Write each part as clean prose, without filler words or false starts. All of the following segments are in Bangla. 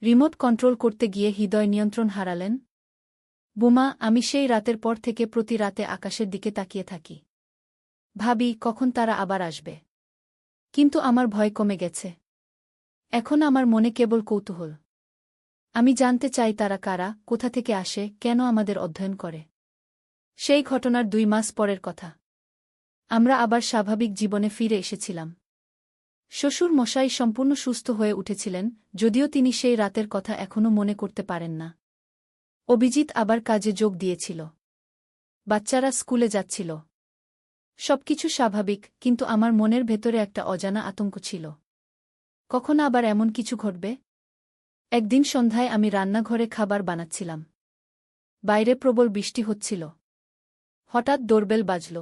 রিমোট কন্ট্রোল করতে গিয়ে হৃদয় নিয়ন্ত্রণ হারালেন। বোমা, আমি সেই রাতের পর থেকে প্রতি রাতে আকাশের দিকে তাকিয়ে থাকি। ভাবি কখন তারা আবার আসবে। কিন্তু আমার ভয় কমে গেছে। এখন আমার মনে কেবল কৌতূহল। আমি জানতে চাই তারা কারা, কোথা থেকে আসে, কেন আমাদের অধ্যয়ন করে। সেই ঘটনার 2 মাস পরের কথা। আমরা আবার স্বাভাবিক জীবনে ফিরে এসেছিলাম। শ্বশুর মশাই সম্পূর্ণ সুস্থ হয়ে উঠেছিলেন, যদিও তিনি সেই রাতের কথা এখনও মনে করতে পারেন না। অভিজিৎ আবার কাজে যোগ দিয়েছিল। বাচ্চারা স্কুলে যাচ্ছিল। সবকিছু স্বাভাবিক, কিন্তু আমার মনের ভেতরে একটা অজানা আতঙ্ক ছিল। কখন আবার এমন কিছু ঘটবে? একদিন সন্ধ্যায় আমি রান্নাঘরে খাবার বানাচ্ছিলাম। বাইরে প্রবল বৃষ্টি হচ্ছিল। হঠাৎ ডোরবেল বাজল।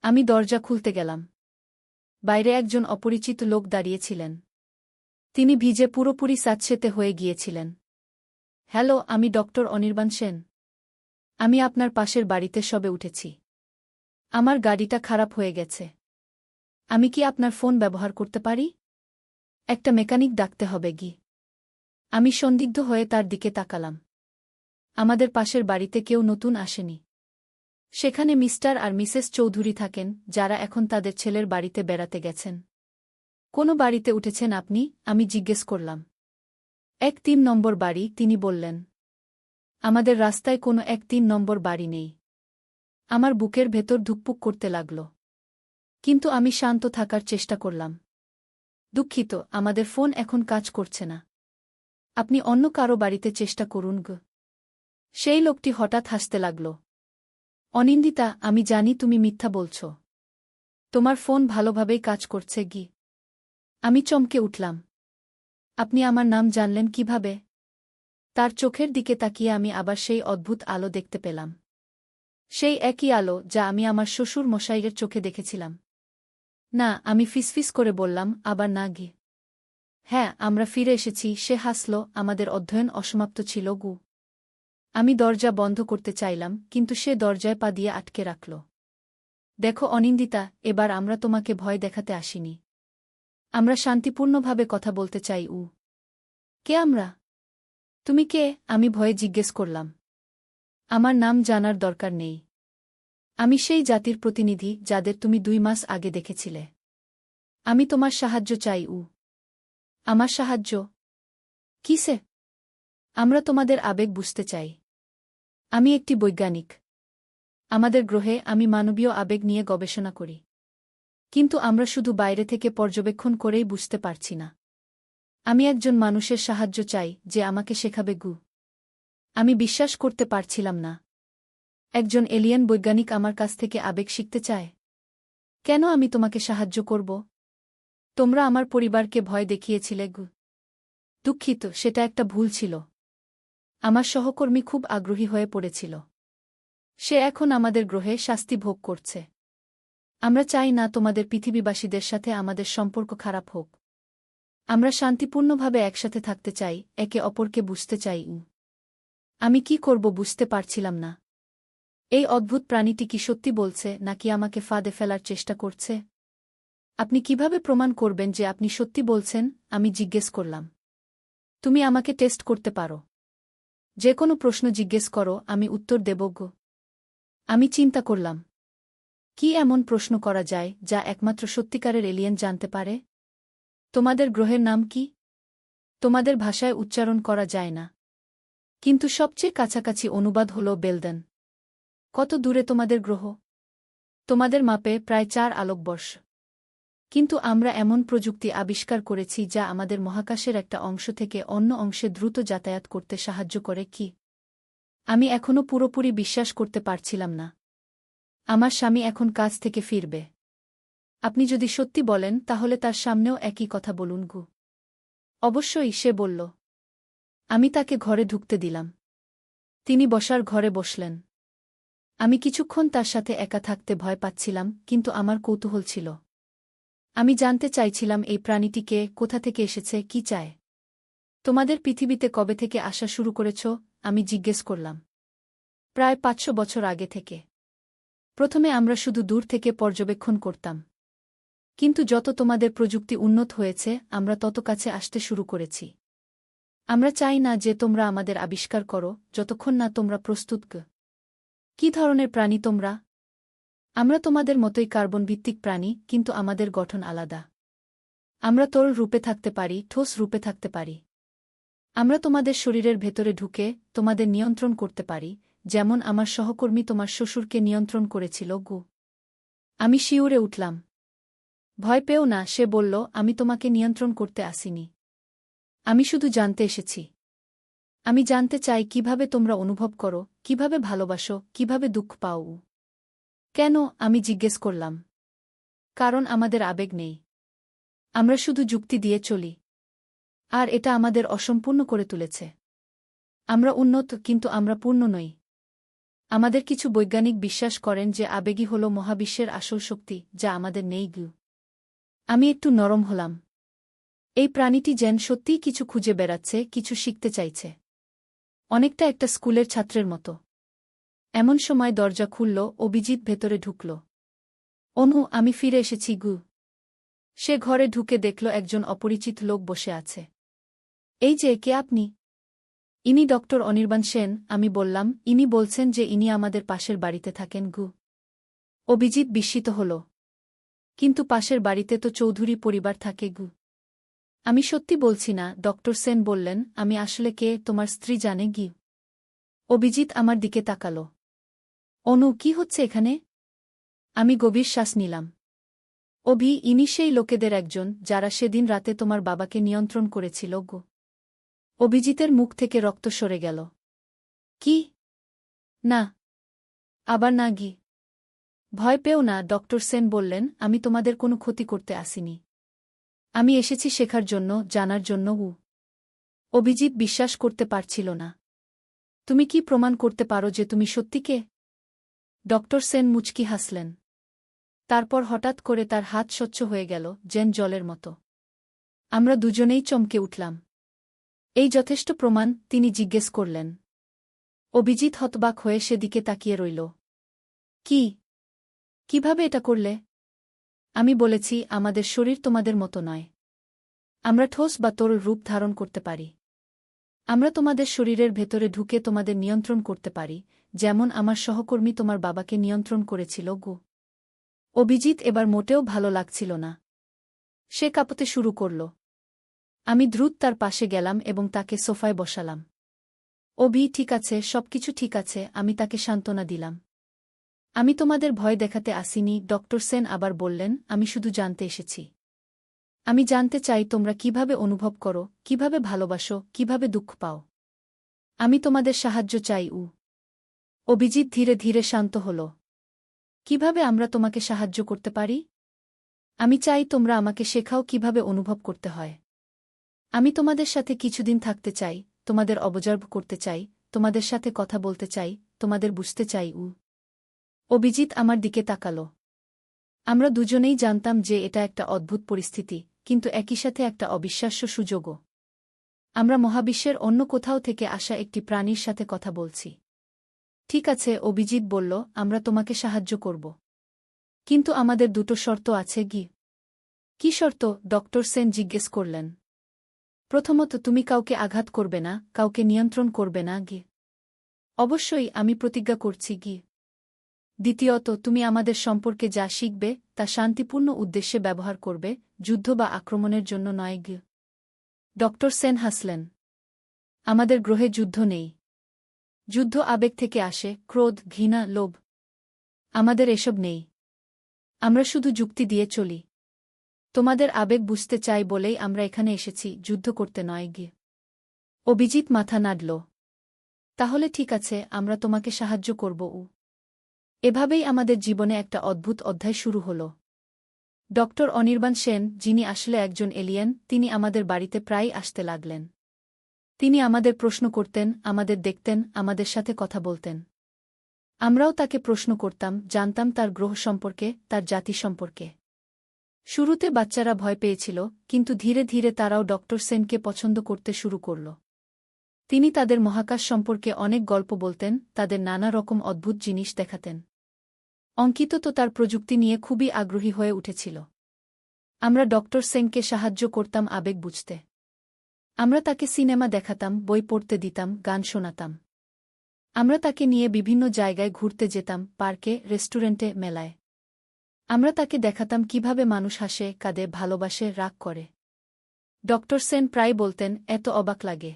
আমি দরজা খুলতে গেলাম। বাইরে একজন অপরিচিত লোক দাঁড়িয়েছিলেন। তিনি ভিজে পুরোপুরি স্যাঁতসেঁতে হয়ে গিয়েছিলেন। হ্যালো, আমি ডক্টর অনির্বাণ সেন। আমি আপনার পাশের বাড়িতে সবে উঠেছি। আমার গাড়িটা খারাপ হয়ে গেছে। আমি কি আপনার ফোন ব্যবহার করতে পারি? একটা মেকানিক ডাকতে হবে কি? আমি সন্দিগ্ধ হয়ে তার দিকে তাকালাম। আমাদের পাশের বাড়িতে কেউ নতুন আসেনি। সেখানে মিস্টার আর মিসেস চৌধুরী থাকেন, যারা এখন তাদের ছেলের বাড়িতে বেড়াতে গেছেন। কোন বাড়িতে উঠেছেন আপনি? আমি জিজ্ঞেস করলাম। 1-3 নম্বর বাড়ি, তিনি বললেন। আমাদের রাস্তায় কোনো 1-3 নম্বর বাড়ি নেই। আমার বুকের ভেতর ধুকপুক করতে লাগল। কিন্তু আমি শান্ত থাকার চেষ্টা করলাম। দুঃখিত, আমাদের ফোন এখন কাজ করছে না। আপনি অন্য কারো বাড়িতে চেষ্টা করুন গ। সেই লোকটি হঠাৎ হাসতে লাগল। অনিন্দিতা, আমি জানি তুমি মিথ্যা বলছ। তোমার ফোন ভালোভাবেই কাজ করছে গি। আমি চমকে উঠলাম। আপনি আমার নাম জানলেন কিভাবে? তার চোখের দিকে তাকিয়ে আমি আবার সেই অদ্ভুত আলো দেখতে পেলাম। সেই একই আলো যা আমি আমার শ্বশুর মশাইয়ের চোখে দেখেছিলাম। না, আমি ফিসফিস করে বললাম, আবার না গি। হ্যাঁ, আমরা ফিরে এসেছি। সে হাসল। আমাদের অধ্যয়ন অসমাপ্ত ছিল গু। আমি দরজা বন্ধ করতে চাইলাম, কিন্তু সে দরজায় পা দিয়ে আটকে রাখল। দেখো অনিন্দিতা, এবার আমরা তোমাকে ভয় দেখাতে আসিনি। আমরা শান্তিপূর্ণভাবে কথা বলতে চাই। কে আমরা? তুমি কে? আমি ভয়ে জিজ্ঞেস করলাম। আমার নাম জানার দরকার নেই। আমি সেই জাতির প্রতিনিধি যাদের তুমি 2 মাস আগে দেখেছিলে। আমি তোমার সাহায্য চাই। আমার সাহায্য? কিসে? আমরা তোমাদের আবেগ বুঝতে চাই। আমি একটি বৈজ্ঞানিক। আমাদের গ্রহে আমি মানবীয় আবেগ নিয়ে গবেষণা করি। কিন্তু আমরা শুধু বাইরে থেকে পর্যবেক্ষণ করেই বুঝতে পারছি না। আমি একজন মানুষের সাহায্য চাই, যে আমাকে শেখাবে গু। আমি বিশ্বাস করতে পারছিলাম না। একজন এলিয়েন বৈজ্ঞানিক আমার কাছ থেকে আবেগ শিখতে চায়। কেন আমি তোমাকে সাহায্য করব? তোমরা আমার পরিবারকে ভয় দেখিয়েছিলে গু। দুঃখিত, সেটা একটা ভুল ছিল। আমার সহকর্মী খুব আগ্রহী হয়ে পড়েছিল। সে এখন আমাদের গ্রহে শাস্তি ভোগ করছে। আমরা চাই না তোমাদের পৃথিবীবাসীদের সাথে আমাদের সম্পর্ক খারাপ হোক। আমরা শান্তিপূর্ণভাবে একসাথে থাকতে চাই, একে অপরকে বুঝতে চাই। আমি কি করব বুঝতে পারছিলাম না। এই অদ্ভুত প্রাণীটি কি সত্যি বলছে, নাকি আমাকে ফাঁদে ফেলার চেষ্টা করছে? আপনি কিভাবে প্রমাণ করবেন যে আপনি সত্যি বলছেন? আমি জিজ্ঞেস করলাম। তুমি আমাকে টেস্ট করতে পারো। যে কোনো প্রশ্ন জিজ্ঞেস করো, আমি উত্তর দেব গো। আমি চিন্তা করলাম। কি এমন প্রশ্ন করা যায় যা একমাত্র সত্যিকারের এলিয়েন জানতে পারে? তোমাদের গ্রহের নাম কি? তোমাদের ভাষায় উচ্চারণ করা যায় না। কিন্তু সবচেয়ে কাছাকাছি অনুবাদ হল বেলদেন। কত দূরে তোমাদের গ্রহ? তোমাদের মাপে প্রায় 4 আলোকবর্ষ। কিন্তু আমরা এমন প্রযুক্তি আবিষ্কার করেছি যা আমাদের মহাকাশের একটা অংশ থেকে অন্য অংশে দ্রুত যাতায়াত করতে সাহায্য করে কি? আমি এখনও পুরোপুরি বিশ্বাস করতে পারছিলাম না। আমার স্বামী এখন কাজ থেকে ফিরবে। আপনি যদি সত্যি বলেন তাহলে তার সামনেও একই কথা বলুন গু। অবশ্যই, সে বলল। আমি তাকে ঘরে ঢুকতে দিলাম। তিনি বসার ঘরে বসলেন। আমি কিছুক্ষণ তার সাথে একা থাকতে ভয় পাচ্ছিলাম, কিন্তু আমার কৌতূহল ছিল। আমি জানতে চাইছিলাম এই প্রাণীটি কে, কোথা থেকে এসেছে, কি চায়। তোমাদের পৃথিবীতে কবে থেকে আসা শুরু করেছ? আমি জিজ্ঞেস করলাম। প্রায় 500 বছর আগে থেকে। প্রথমে আমরা শুধু দূর থেকে পর্যবেক্ষণ করতাম। কিন্তু যত তোমাদের প্রযুক্তি উন্নত হয়েছে, আমরা তত কাছে আসতে শুরু করেছি। আমরা চাই না যে তোমরা আমাদের আবিষ্কার করো যতক্ষণ না তোমরা প্রস্তুত। কি ধরনের প্রাণী তোমরা? আমরা তোমাদের মতোই কার্বন ভিত্তিক প্রাণী, কিন্তু আমাদের গঠন আলাদা। আমরা তরল রূপে থাকতে পারি, ঠোস রূপে থাকতে পারি। আমরা তোমাদের শরীরের ভেতরে ঢুকে তোমাদের নিয়ন্ত্রণ করতে পারি, যেমন আমার সহকর্মী তোমার শ্বশুরকে নিয়ন্ত্রণ করেছিল। আমি শিউরে উঠলাম। ভয় পেও না, সে বলল, আমি তোমাকে নিয়ন্ত্রণ করতে আসিনি। আমি শুধু জানতে এসেছি। আমি জানতে চাই কিভাবে তোমরা অনুভব করো, কিভাবে ভালোবাসো, কিভাবে দুঃখ পাও। কেন? আমি জিজ্ঞেস করলাম। কারণ আমাদের আবেগ নেই। আমরা শুধু যুক্তি দিয়ে চলি। আর এটা আমাদের অসম্পূর্ণ করে তুলেছে। আমরা উন্নত, কিন্তু আমরা পূর্ণ নই। আমাদের কিছু বৈজ্ঞানিক বিশ্বাস করেন যে আবেগই হল মহাবিশ্বের আসল শক্তি, যা আমাদের নেই। আমি একটু নরম হলাম। এই প্রাণীটি যেন সত্যিই কিছু খুঁজে বেড়াচ্ছে, কিছু শিখতে চাইছে। অনেকটা একটা স্কুলের ছাত্রের মতো। এমন সময় দরজা খুলল, অভিজিৎ ভেতরে ঢুকল। অনু, আমি ফিরে এসেছি। সে ঘরে ঢুকে দেখল একজন অপরিচিত লোক বসে আছে। এই যে, কে আপনি? ইনি ডক্টর অনির্বাণ সেন। আমি বললাম। ইনি বলছেন যে ইনি আমাদের পাশের বাড়িতে থাকেন। অভিজিৎ বিস্মিত হল। কিন্তু পাশের বাড়িতে তো চৌধুরী পরিবার থাকে। আমি সত্যি বলছি না, ডক্টর সেন বললেন। আমি আসলে কে তোমার স্ত্রী জানে? অভিজিৎ আমার দিকে তাকাল। অনু, কি হচ্ছে এখানে? আমি গভীর শ্বাস নিলাম। ইনি সেই লোকেদের একজন যারা সেদিন রাতে তোমার বাবাকে নিয়ন্ত্রণ করেছিল। অভিজিতের মুখ থেকে রক্ত সরে গেল। কি? না। আবার না? ভয় পেও না, ডক্টর সেন বললেন। আমি তোমাদের কোনো ক্ষতি করতে আসিনি। আমি এসেছি শেখার জন্য, জানার জন্য। অভিজিৎ বিশ্বাস করতে পারছিল না। তুমি কি প্রমাণ করতে পারো যে তুমি সত্যি কে? ডক্টর সেন মুচকি হাসলেন। তারপর হঠাৎ করে তার হাত স্বচ্ছ হয়ে গেল, যেন জলের মতো। আমরা দুজনেই চমকে উঠলাম। এই যথেষ্ট প্রমাণ? তিনি জিজ্ঞেস করলেন। অভিজিৎ হতবাক হয়ে সেদিকে তাকিয়ে রইল। কি? কিভাবে এটা করলে? আমি বলেছি, আমাদের শরীর তোমাদের মতো নয়। আমরা ঠোস বা তরল রূপ ধারণ করতে পারি। আমরা তোমাদের শরীরের ভেতরে ঢুকে তোমাদের নিয়ন্ত্রণ করতে পারি, যেমন আমার সহকর্মী তোমার বাবাকে নিয়ন্ত্রণ করেছিল। অভিজিৎ এবার মোটেও ভালো লাগছিল না। সে কাঁপতে শুরু করল। আমি দ্রুত তার পাশে গেলাম এবং তাকে সোফায় বসালাম। ঠিক আছে, সবকিছু ঠিক আছে, আমি তাকে সান্ত্বনা দিলাম। আমি তোমাদের ভয় দেখাতে আসিনি, ডক্টর সেন আবার বললেন। আমি শুধু জানতে এসেছি। আমি জানতে চাই তোমরা কিভাবে অনুভব করো, কিভাবে ভালোবাসো, কিভাবে দুঃখ পাও। আমি তোমাদের সাহায্য চাই। অভিজিৎ ধীরে ধীরে শান্ত হল। কিভাবে আমরা তোমাকে সাহায্য করতে পারি? আমি চাই তোমরা আমাকে শেখাও কিভাবে অনুভব করতে হয়। আমি তোমাদের সাথে কিছুদিন থাকতে চাই, তোমাদের অবজার্ভ করতে চাই, তোমাদের সাথে কথা বলতে চাই, তোমাদের বুঝতে চাই। অভিজিৎ আমার দিকে তাকাল। আমরা দুজনেই জানতাম যে এটা একটা অদ্ভুত পরিস্থিতি, কিন্তু একই সাথে একটা অবিশ্বাস্য সুযোগও। আমরা মহাবিশ্বের অন্য কোথাও থেকে আসা একটি প্রাণীর সাথে কথা বলছি। ঠিক আছে, অভিজিৎ বলল, আমরা তোমাকে সাহায্য করব। কিন্তু আমাদের দুটো শর্ত আছে। কি শর্ত? ডক্টর সেন জিজ্ঞেস করলেন। প্রথমত, তুমি কাউকে আঘাত করবে না, কাউকে নিয়ন্ত্রণ করবে না। অবশ্যই, আমি প্রতিজ্ঞা করছি। দ্বিতীয়ত, তুমি আমাদের সম্পর্কে যা শিখবে তা শান্তিপূর্ণ উদ্দেশ্যে ব্যবহার করবে, যুদ্ধ বা আক্রমণের জন্য নয়। ডক্টর সেন হাসলেন। আমাদের গ্রহে যুদ্ধ নেই। যুদ্ধ আবেগ থেকে আসে, ক্রোধ, ঘৃণা, লোভ। আমাদের এসব নেই। আমরা শুধু যুক্তি দিয়ে চলি। তোমাদের আবেগ বুঝতে চাই বলেই আমরা এখানে এসেছি, যুদ্ধ করতে নয়। অভিজিৎ মাথা নাড়ল। তাহলে ঠিক আছে, আমরা তোমাকে সাহায্য করব। এভাবেই আমাদের জীবনে একটা অদ্ভুত অধ্যায় শুরু হল। ডক্টর অনির্বাণ সেন, যিনি আসলে একজন এলিয়েন, তিনি আমাদের বাড়িতে প্রায়ই আসতে লাগলেন। তিনি আমাদের প্রশ্ন করতেন, আমাদের দেখতেন, আমাদের সাথে কথা বলতেন। আমরাও তাকে প্রশ্ন করতাম, জানতাম তার গ্রহ সম্পর্কে, তার জাতি সম্পর্কে। শুরুতে বাচ্চারা ভয় পেয়েছিল, কিন্তু ধীরে ধীরে তারাও ডক্টর সেনকে পছন্দ করতে শুরু করল। তিনি তাদের মহাকাশ সম্পর্কে অনেক গল্প বলতেন, তাদের নানা রকম অদ্ভুত জিনিস দেখাতেন। অঙ্কিত তো তার প্রযুক্তি নিয়ে খুবই আগ্রহী হয়ে উঠেছিল। আমরা ডক্টর সেনকে সাহায্য করতাম আবেগ বুঝতে। আমরা তাকে সিনেমা দেখাতাম, বই পড়তে দিতাম, গান শোনাতাম। আমরা তাকে নিয়ে বিভিন্ন জায়গায় ঘুরতে যেতাম, পার্কে, রেস্টুরেন্টে, মেলায়। আমরা তাকে দেখাতাম কিভাবে মানুষ হাসে, কাঁদে, ভালোবাসে, রাগ করে। ডক্টর সেন প্রায় বলতেন, এত অবাক লাগে।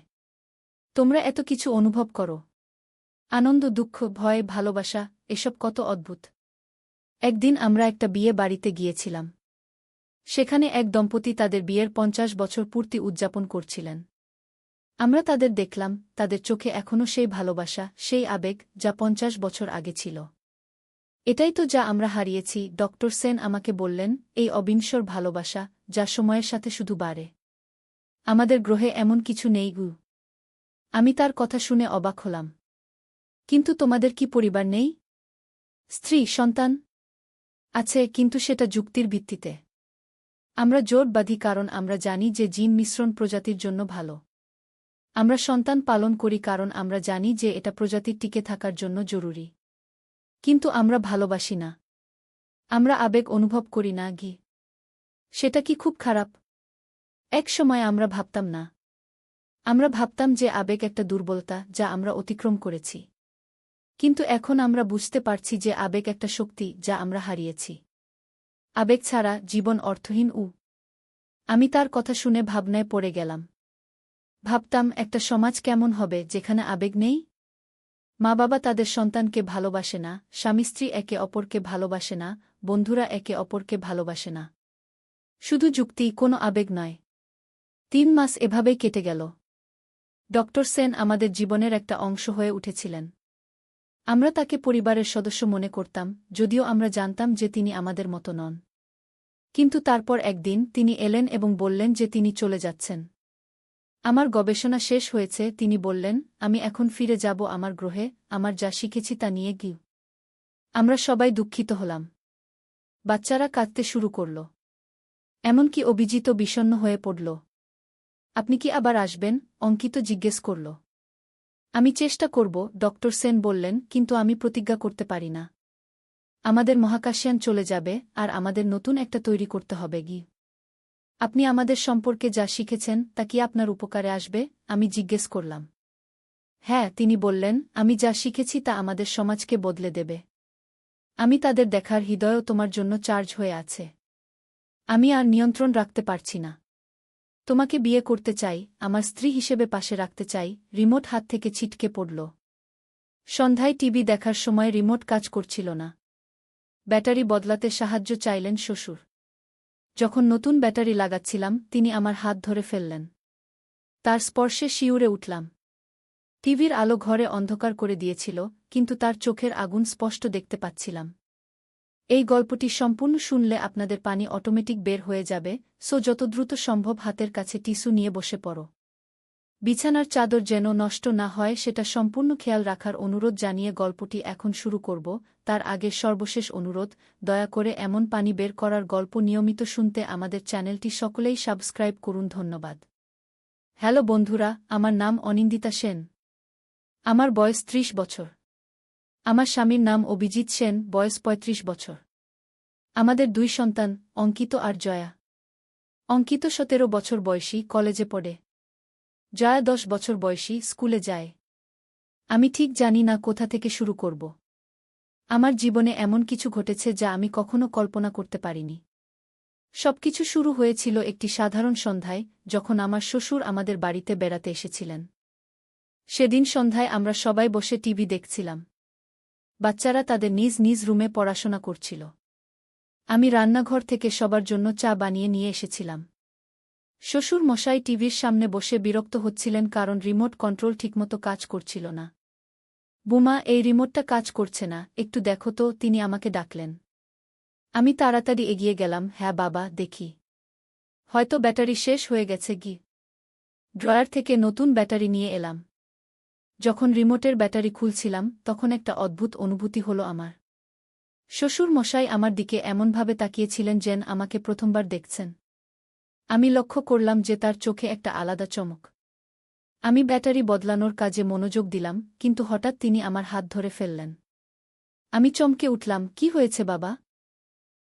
তোমরা এত কিছু অনুভব করো। আনন্দ, দুঃখ, ভয়, ভালোবাসা, এসব কত অদ্ভুত। একদিন আমরা একটা বিয়ে বাড়িতে গিয়েছিলাম। সেখানে এক দম্পতি তাদের বিয়ের 50 বছর পূর্তি উদযাপন করছিলেন। আমরা তাদের দেখলাম, তাদের চোখে এখনও সেই ভালোবাসা, সেই আবেগ, যা 50 বছর আগে ছিল। এটাই তো যা আমরা হারিয়েছি, ডক্টর সেন আমাকে বললেন, এই অবিনশ্বর ভালোবাসা, যা সময়ের সাথে শুধু বাড়ে। আমাদের গ্রহে এমন কিছু নেই গু। আমি তার কথা শুনে অবাক হলাম। কিন্তু তোমাদের কি পরিবার নেই? স্ত্রী, সন্তান? আছে, কিন্তু সেটা যুক্তির ভিত্তিতে। আমরা জোট বাঁধি কারণ আমরা জানি যে জিন মিশ্রণ প্রজাতির জন্য ভালো। আমরা সন্তান পালন করি কারণ আমরা জানি যে এটা প্রজাতির টিকে থাকার জন্য জরুরি। কিন্তু আমরা ভালোবাসি না। আমরা আবেগ অনুভব করি না গি। সেটা কি খুব খারাপ? এক সময় আমরা ভাবতাম না। আমরা ভাবতাম যে আবেগ একটা দুর্বলতা, যা আমরা অতিক্রম করেছি। কিন্তু এখন আমরা বুঝতে পারছি যে আবেগ একটা শক্তি, যা আমরা হারিয়েছি। আবেগ ছাড়া জীবন অর্থহীন। আমি তার কথা শুনে ভাবনায় পড়ে গেলাম। ভাবতাম, একটা সমাজ কেমন হবে যেখানে আবেগ নেই? মা-বাবা তাদের সন্তানকে ভালোবাসে না, স্বামী-স্ত্রী একে অপরকে ভালোবাসে না, বন্ধুরা একে অপরকে ভালোবাসে না। শুধু যুক্তি, কোনো আবেগ নয়। 3 মাস এভাবেই কেটে গেল। ডক্টর সেন আমাদের জীবনের একটা অংশ হয়ে উঠেছিলেন। আমরা তাকে পরিবারের সদস্য মনে করতাম, যদিও আমরা জানতাম যে তিনি আমাদের মতো নন। কিন্তু তারপর একদিন তিনি এলেন এবং বললেন যে তিনি চলে যাচ্ছেন। আমার গবেষণা শেষ হয়েছে, তিনি বললেন, আমি এখন ফিরে যাব আমার গ্রহে, আমার যা শিখেছি তা নিয়ে গিয়ে। আমরা সবাই দুঃখিত হলাম। বাচ্চারা কাঁদতে শুরু করল। এমনকি অভিজিত বিষণ্ণ হয়ে পড়ল। আপনি কি আবার আসবেন? অঙ্কিত জিজ্ঞেস করল। আমি চেষ্টা করব, ডক্টর সেন বললেন, কিন্তু আমি প্রতিজ্ঞা করতে পারি না। আমাদের মহাকাশযান চলে যাবে, আর আমাদের নতুন একটা তৈরি করতে হবে গি। আপনি আমাদের সম্পর্কে যা শিখেছেন তা কি আপনার উপকারে আসবে? আমি জিজ্ঞেস করলাম। হ্যাঁ, তিনি বললেন, আমি যা শিখেছি তা আমাদের সমাজকে বদলে দেবে। আমি তাদের দেখার হৃদয়ও তোমার জন্য চার্জ হয়ে আছে। আমি আর নিয়ন্ত্রণ রাখতে পারছি না। তোমাকে বিয়ে করতে চাই, আমার স্ত্রী হিসেবে পাশে রাখতে চাই। রিমোট হাত থেকে ছিটকে পড়ল। সন্ধ্যায় টিভি দেখার সময় রিমোট কাজ করছিল না। ব্যাটারি বদলাতে সাহায্য চাইলেন শ্বশুর। যখন নতুন ব্যাটারি লাগাচ্ছিলাম, তিনি আমার হাত ধরে ফেললেন। তার স্পর্শে শিউরে উঠলাম। টিভির আলো ঘরে অন্ধকার করে দিয়েছিল, কিন্তু তার চোখের আগুন স্পষ্ট দেখতে পাচ্ছিলাম। এই গল্পটি সম্পূর্ণ শুনলে আপনাদের পানি অটোমেটিক বের হয়ে যাবে, সো যত দ্রুত সম্ভব হাতের কাছে টিস্যু নিয়ে বসে পড়ো। বিছানার চাদর যেন নষ্ট না হয় সেটা সম্পূর্ণ খেয়াল রাখার অনুরোধ জানিয়ে গল্পটি এখন শুরু করব। তার আগে সর্বশেষ অনুরোধ, দয়া করে এমন পানি বের করার গল্প নিয়মিত শুনতে আমাদের চ্যানেলটি সকলেই সাবস্ক্রাইব করুন। ধন্যবাদ। হ্যালো বন্ধুরা, আমার নাম অনিন্দিতা সেন। আমার বয়স 30 বছর। আমার স্বামীর নাম অভিজিৎ সেন, বয়স 35 বছর। আমাদের 2 সন্তান, অঙ্কিত আর জয়া। অঙ্কিত 17 বছর বয়সী, কলেজে পড়ে। জয়া 10 বছর বয়সী, স্কুলে যায়। আমি ঠিক জানি না কোথা থেকে শুরু করব। আমার জীবনে এমন কিছু ঘটেছে যা আমি কখনো কল্পনা করতে পারিনি। সবকিছু শুরু হয়েছিল একটি সাধারণ সন্ধ্যায়, যখন আমার শ্বশুর আমাদের বাড়িতে বেড়াতে এসেছিলেন। সেদিন সন্ধ্যায় আমরা সবাই বসে টিভি দেখছিলাম। বাচ্চারা তাদের নিজ নিজ রুমে পড়াশোনা করছিল। আমি রান্নাঘর থেকে সবার জন্য চা বানিয়ে নিয়ে এসেছিলাম। শ্বশুর মশাই টিভির সামনে বসে বিরক্ত হচ্ছিলেন কারণ রিমোট কন্ট্রোল ঠিকমতো কাজ করছিল না। বুমা, এই রিমোটটা কাজ করছে না, একটু দেখো তো, তিনি আমাকে ডাকলেন। আমি তাড়াতাড়ি এগিয়ে গেলাম। হ্যাঁ বাবা, দেখি। হয়তো ব্যাটারি শেষ হয়ে গেছে গি। ড্রয়ার থেকে নতুন ব্যাটারি নিয়ে এলাম। যখন রিমোটের ব্যাটারি খুলছিলাম, তখন একটা অদ্ভুত অনুভূতি হলো আমার। শ্বশুর মশাই আমার দিকে এমনভাবে তাকিয়েছিলেন যেন আমাকে প্রথমবার দেখছেন। আমি লক্ষ্য করলাম যে তার চোখে একটা আলাদা চমক। আমি ব্যাটারি বদলানোর কাজে মনোযোগ দিলাম, কিন্তু হঠাৎ তিনি আমার হাত ধরে ফেললেন। আমি চমকে উঠলাম। কি হয়েছে বাবা?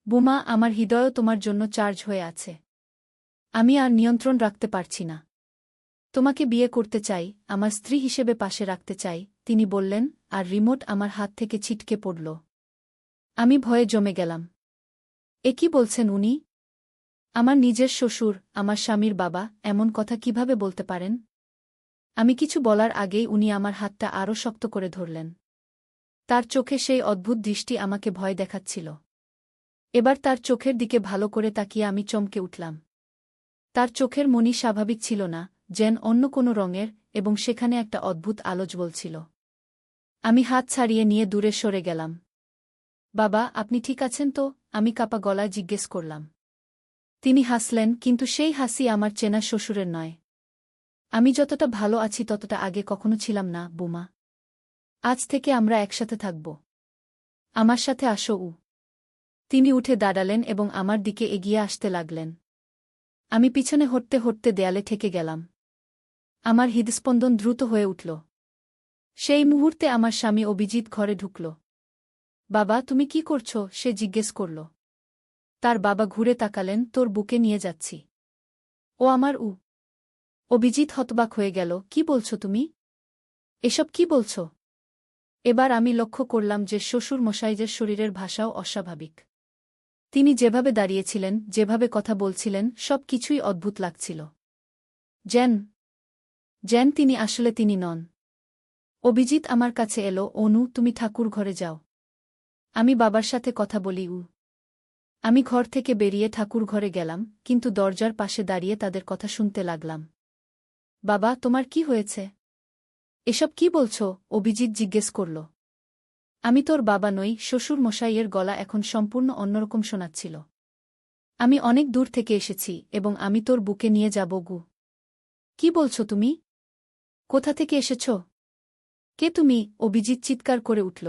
বুমা, আমার হৃদয়ও তোমার জন্য চার্জ হয়ে আছে। আমি আর নিয়ন্ত্রণ রাখতে পারছি না। তোমাকে বিয়ে করতে চাই, আমার স্ত্রী হিসেবে পাশে রাখতে চাই, তিনি বললেন, আর রিমোট আমার হাত থেকে ছিটকে পড়ল। আমি ভয়ে জমে গেলাম। এ কি বলছেন উনি? আমার নিজের শ্বশুর, আমার স্বামীর বাবা, এমন কথা কিভাবে বলতে পারেন? আমি কিছু বলার আগেই উনি আমার হাতটা আরও শক্ত করে ধরলেন। তার চোখে সেই অদ্ভুত দৃষ্টি আমাকে ভয় দেখাচ্ছিল। এবার তার চোখের দিকে ভালো করে তাকিয়ে আমি চমকে উঠলাম। তার চোখের মনি স্বাভাবিক ছিল না, যেন অন্য কোনো রঙের, এবং সেখানে একটা অদ্ভুত আলো জ্বলছিল। আমি হাত ছাড়িয়ে নিয়ে দূরে সরে গেলাম। বাবা, আপনি ঠিক আছেন তো? আমি কাঁপা গলায় জিজ্ঞেস করলাম। তিনি হাসলেন, কিন্তু সেই হাসি আমার চেনা শ্বশুরের নয়। আমি যতটা ভালো আছি ততটা আগে কখনো ছিলাম না, বুমা। আজ থেকে আমরা একসাথে থাকব। আমার সাথে আসো। তিনি উঠে দাঁড়ালেন এবং আমার দিকে এগিয়ে আসতে লাগলেন। আমি পিছনে হটতে হটতে দেয়ালে ঠেকে গেলাম। আমার হৃদস্পন্দন দ্রুত হয়ে উঠল। সেই মুহূর্তে আমার স্বামী অভিজিৎ ঘরে ঢুকল। বাবা, তুমি কি করছ? সে জিজ্ঞেস করল। তার বাবা ঘুরে তাকালেন, তোর বুকে নিয়ে যাচ্ছি। ও আমার। অভিজিৎ হতবাক হয়ে গেল, কি বলছো তুমি? এসব কি বলছ? এবার আমি লক্ষ্য করলাম যে শ্বশুর মশাইয়ের শরীরের ভাষাও অস্বাভাবিক। তিনি যেভাবে দাঁড়িয়েছিলেন, যেভাবে কথা বলছিলেন, সব কিছুই অদ্ভুত লাগছিল। যেন যেন তিনি আসলে তিনি নন। অভিজিৎ আমার কাছে এলো, অনু, তুমি ঠাকুর ঘরে যাও। আমি বাবার সাথে কথা বলি। আমি ঘর থেকে বেরিয়ে ঠাকুর ঘরে গেলাম, কিন্তু দরজার পাশে দাঁড়িয়ে তাদের কথা শুনতে লাগলাম। বাবা, তোমার কি হয়েছে? এসব কি বলছ? অভিজিৎ জিজ্ঞেস করল। আমি তোর বাবা নই। শ্বশুর মশাইয়ের গলা এখন সম্পূর্ণ অন্যরকম শোনাচ্ছিল। আমি অনেক দূর থেকে এসেছি, এবং আমি তোর বুকে নিয়ে যাব। কি বলছো তুমি? কোথা থেকে এসেছ? কে তুমি? অভিজিৎ চিৎকার করে উঠল।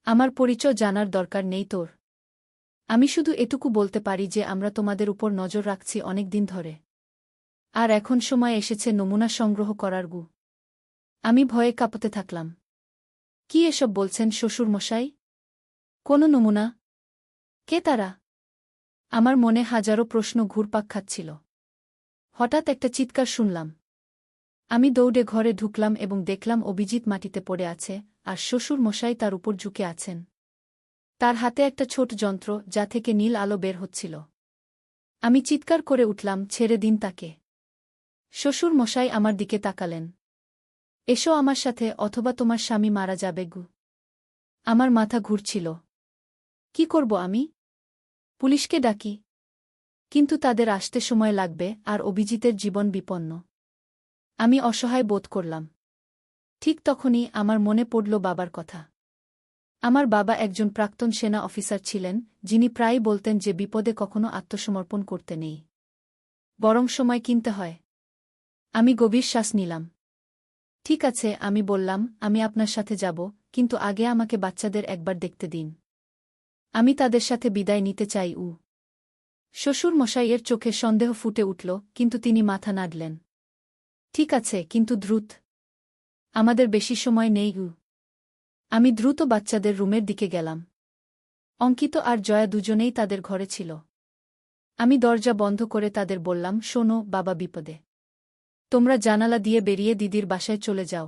আমার পরিচয় জানার দরকার নেই তোর। আমি শুধু এটুকু বলতে পারি যে আমরা তোমাদের উপর নজর রাখছি অনেক দিন ধরে। আর এখন সময় এসেছে নমুনা সংগ্রহ করার। আমি ভয়ে কাঁপতে থাকলাম। কি এসব বলছেন শ্বশুর মশাই? কোনো নমুনা? কে তারা? আমার মনে হাজারো প্রশ্ন ঘুরপাক খাচ্ছিল। হঠাৎ একটা চিৎকার শুনলাম। আমি দৌড়ে ঘরে ঢুকলাম এবং দেখলাম অভিজিৎ মাটিতে পড়ে আছে, আর শ্বশুর মশাই তার উপর ঝুঁকে আছেন। তার হাতে একটা ছোট যন্ত্র, যা থেকে নীল আলো বের হচ্ছিল। আমি চিৎকার করে উঠলাম, ছেড়ে দিন তাকে। শ্বশুর মশাই আমার দিকে তাকালেন। এসো আমার সাথে, অথবা তোমার স্বামী মারা যাবে। আমার মাথা ঘুরছিল। কি করব আমি? পুলিশকে ডাকি? কিন্তু তাদের আসতে সময় লাগবে, আর অভিজিতের জীবন বিপন্ন। আমি অসহায় বোধ করলাম। ঠিক তখনই আমার মনে পড়ল বাবার কথা। আমার বাবা একজন প্রাক্তন সেনা অফিসার ছিলেন, যিনি প্রায়ই বলতেন যে বিপদে কখনো আত্মসমর্পণ করতে নেই, বরং সময় কিনতে হয়। আমি গভীর শ্বাস নিলাম। ঠিক আছে, আমি বললাম, আমি আপনার সাথে যাব, কিন্তু আগে আমাকে বাচ্চাদের একবার দেখতে দিন। আমি তাদের সাথে বিদায় নিতে চাই। শ্বশুর মশাইয়ের চোখে সন্দেহ ফুটে উঠল, কিন্তু তিনি মাথা নাড়লেন। ঠিক আছে, কিন্তু দ্রুত। আমাদের বেশি সময় নেই। আমি দ্রুত বাচ্চাদের রুমের দিকে গেলাম। অঙ্কিত আর জয়া দুজনেই তাদের ঘরে ছিল। আমি দরজা বন্ধ করে তাদের বললাম, শোনো, বাবা বিপদে। তোমরা জানালা দিয়ে বেরিয়ে দিদির বাসায় চলে যাও।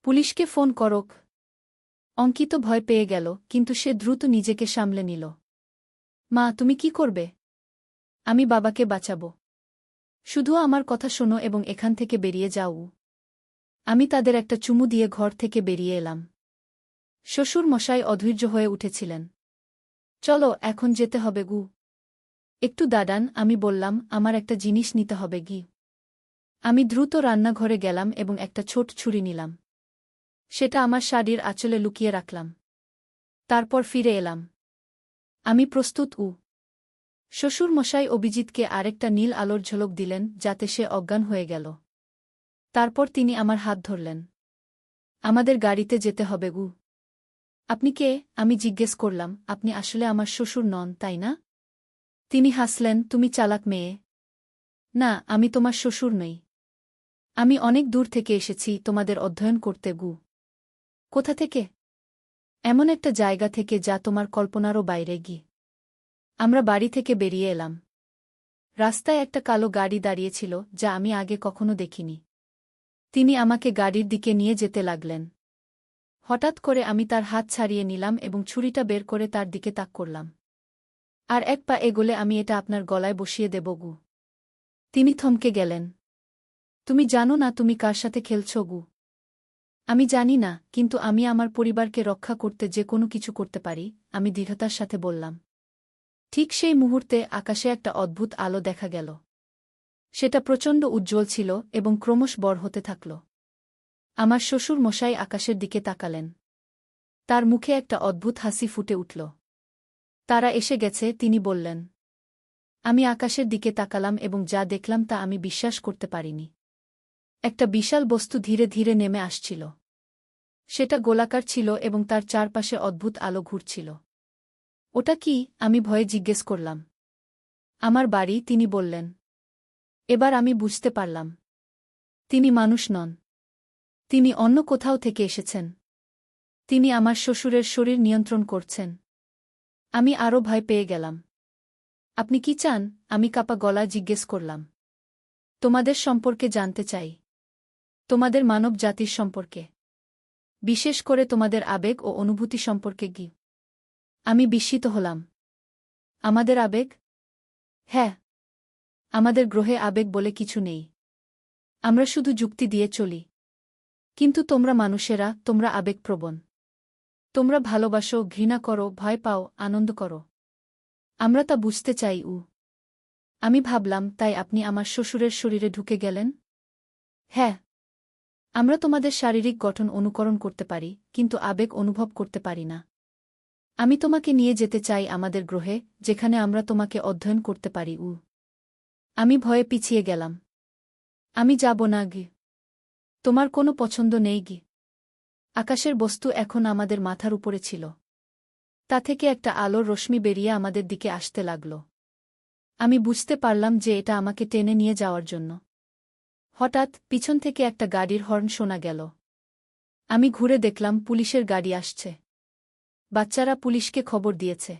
পুলিশকে ফোন করোক। অঙ্কিত ভয় পেয়ে গেল, কিন্তু সে দ্রুত নিজেকে সামলে নিল। মা, তুমি কি করবে? আমি বাবাকে বাঁচাবো। শুধু আমার কথা শোনো এবং এখান থেকে বেরিয়ে যাও। আমি তাদের একটা চুমু দিয়ে ঘর থেকে বেরিয়ে এলাম। শ্বশুর মশাই অধৈর্য হয়ে উঠেছিলেন। চলো, এখন যেতে হবে। একটু দাঁড়ান, আমি বললাম, আমার একটা জিনিস নিতে হবে। আমি দ্রুত রান্নাঘরে গেলাম এবং একটা ছোট ছুরি নিলাম। সেটা আমার শাড়ির আঁচলে লুকিয়ে রাখলাম। তারপর ফিরে এলাম। আমি প্রস্তুত। শ্বশুর মশাই অভিজিৎকে আরেকটা নীল আলোর ঝলক দিলেন, যাতে সে অজ্ঞান হয়ে গেল। তারপর তিনি আমার হাত ধরলেন। আমাদের গাড়িতে যেতে হবে। আপনি কে? আমি জিজ্ঞেস করলাম। আপনি আসলে আমার শ্বশুর নন, তাই না? তিনি হাসলেন, তুমি চালাক মেয়ে। না, আমি তোমার শ্বশুর নই। আমি অনেক দূর থেকে এসেছি তোমাদের অধ্যয়ন করতে। কোথা থেকে? এমন একটা জায়গা থেকে যা তোমার কল্পনারও বাইরে। আমরা বাড়ি থেকে বেরিয়ে এলাম। রাস্তায় একটা কালো গাড়ি দাঁড়িয়েছিল যা আমি আগে কখনো দেখিনি। তিনি আমাকে গাড়ির দিকে নিয়ে যেতে লাগলেন। হঠাৎ করে আমি তার হাত ছাড়িয়ে নিলাম এবং ছুরিটা বের করে তার দিকে তাক করলাম। আর এক পা এগোলে আমি এটা আপনার গলায় বসিয়ে দেব গু। তিনি থমকে গেলেন। তুমি জানো না তুমি কার সাথে খেলছ গু? আমি জানি না, কিন্তু আমি আমার পরিবারকে রক্ষা করতে যে কোনো কিছু করতে পারি, আমি দৃঢ়তার সাথে বললাম। ঠিক সেই মুহূর্তে আকাশে একটা অদ্ভুত আলো দেখা গেল। সেটা প্রচণ্ড উজ্জ্বল ছিল এবং ক্রমশ বড় হতে থাকল। আমার শ্বশুর মশাই আকাশের দিকে তাকালেন। তার মুখে একটা অদ্ভুত হাসি ফুটে উঠল। তারা এসে গেছে, তিনি বললেন। আমি আকাশের দিকে তাকালাম এবং যা দেখলাম তা আমি বিশ্বাস করতে পারিনি। একটা বিশাল বস্তু ধীরে ধীরে নেমে আসছিল। সেটা গোলাকার ছিল এবং তার চারপাশে অদ্ভুত আলো ঘুরছিল। ওটা কি? আমি ভয়ে জিজ্ঞেস করলাম। আমার বাড়ি, তিনি বললেন। এবার আমি বুঝতে পারলাম। তিনি মানুষ নন। তিনি অন্য কোথাও থেকে এসেছেন। তিনি আমার শ্বশুরের শরীর নিয়ন্ত্রণ করছেন। আমি আরও ভয় পেয়ে গেলাম। আপনি কি চান? আমি কাঁপা গলা জিজ্ঞেস করলাম। তোমাদের সম্পর্কে জানতে চাই। তোমাদের মানব জাতির সম্পর্কে। বিশেষ করে তোমাদের আবেগ ও অনুভূতি সম্পর্কে কি? আমি বিস্মিত হলাম। আমাদের আবেগ? হ্যাঁ। আমাদের গ্রহে আবেগ বলে কিছু নেই। আমরা শুধু যুক্তি দিয়ে চলি। কিন্তু তোমরা মানুষেরা, তোমরা আবেগপ্রবণ। তোমরা ভালোবাসো, ঘৃণা করো, ভয় পাও, আনন্দ করো। আমরা তা বুঝতে চাই। আমি ভাবলাম, তাই আপনি আমার শ্বশুরের শরীরে ঢুকে গেলেন? হ্যাঁ। আমরা তোমাদের শারীরিক গঠন অনুকরণ করতে পারি, কিন্তু আবেগ অনুভব করতে পারি না। আমি তোমাকে নিয়ে যেতে চাই আমাদের গ্রহে, যেখানে আমরা তোমাকে অধ্যয়ন করতে পারি। আমি ভয়ে পিছিয়ে গেলাম। আমি যাব না গি। তোমার কোনো পছন্দ নেই গি? আকাশের বস্তু এখন আমাদের মাথার উপরে ছিল। তা থেকে একটা আলোর রশ্মি বেরিয়ে আমাদের দিকে আসতে লাগল। আমি বুঝতে পারলাম যে এটা আমাকে টেনে নিয়ে যাওয়ার জন্য। হঠাৎ পিছন থেকে একটা গাড়ির হর্ন শোনা গেল। আমি ঘুরে দেখলাম পুলিশের গাড়ি আসছে। বাচ্চারা পুলিশকে খবর দিয়েছে।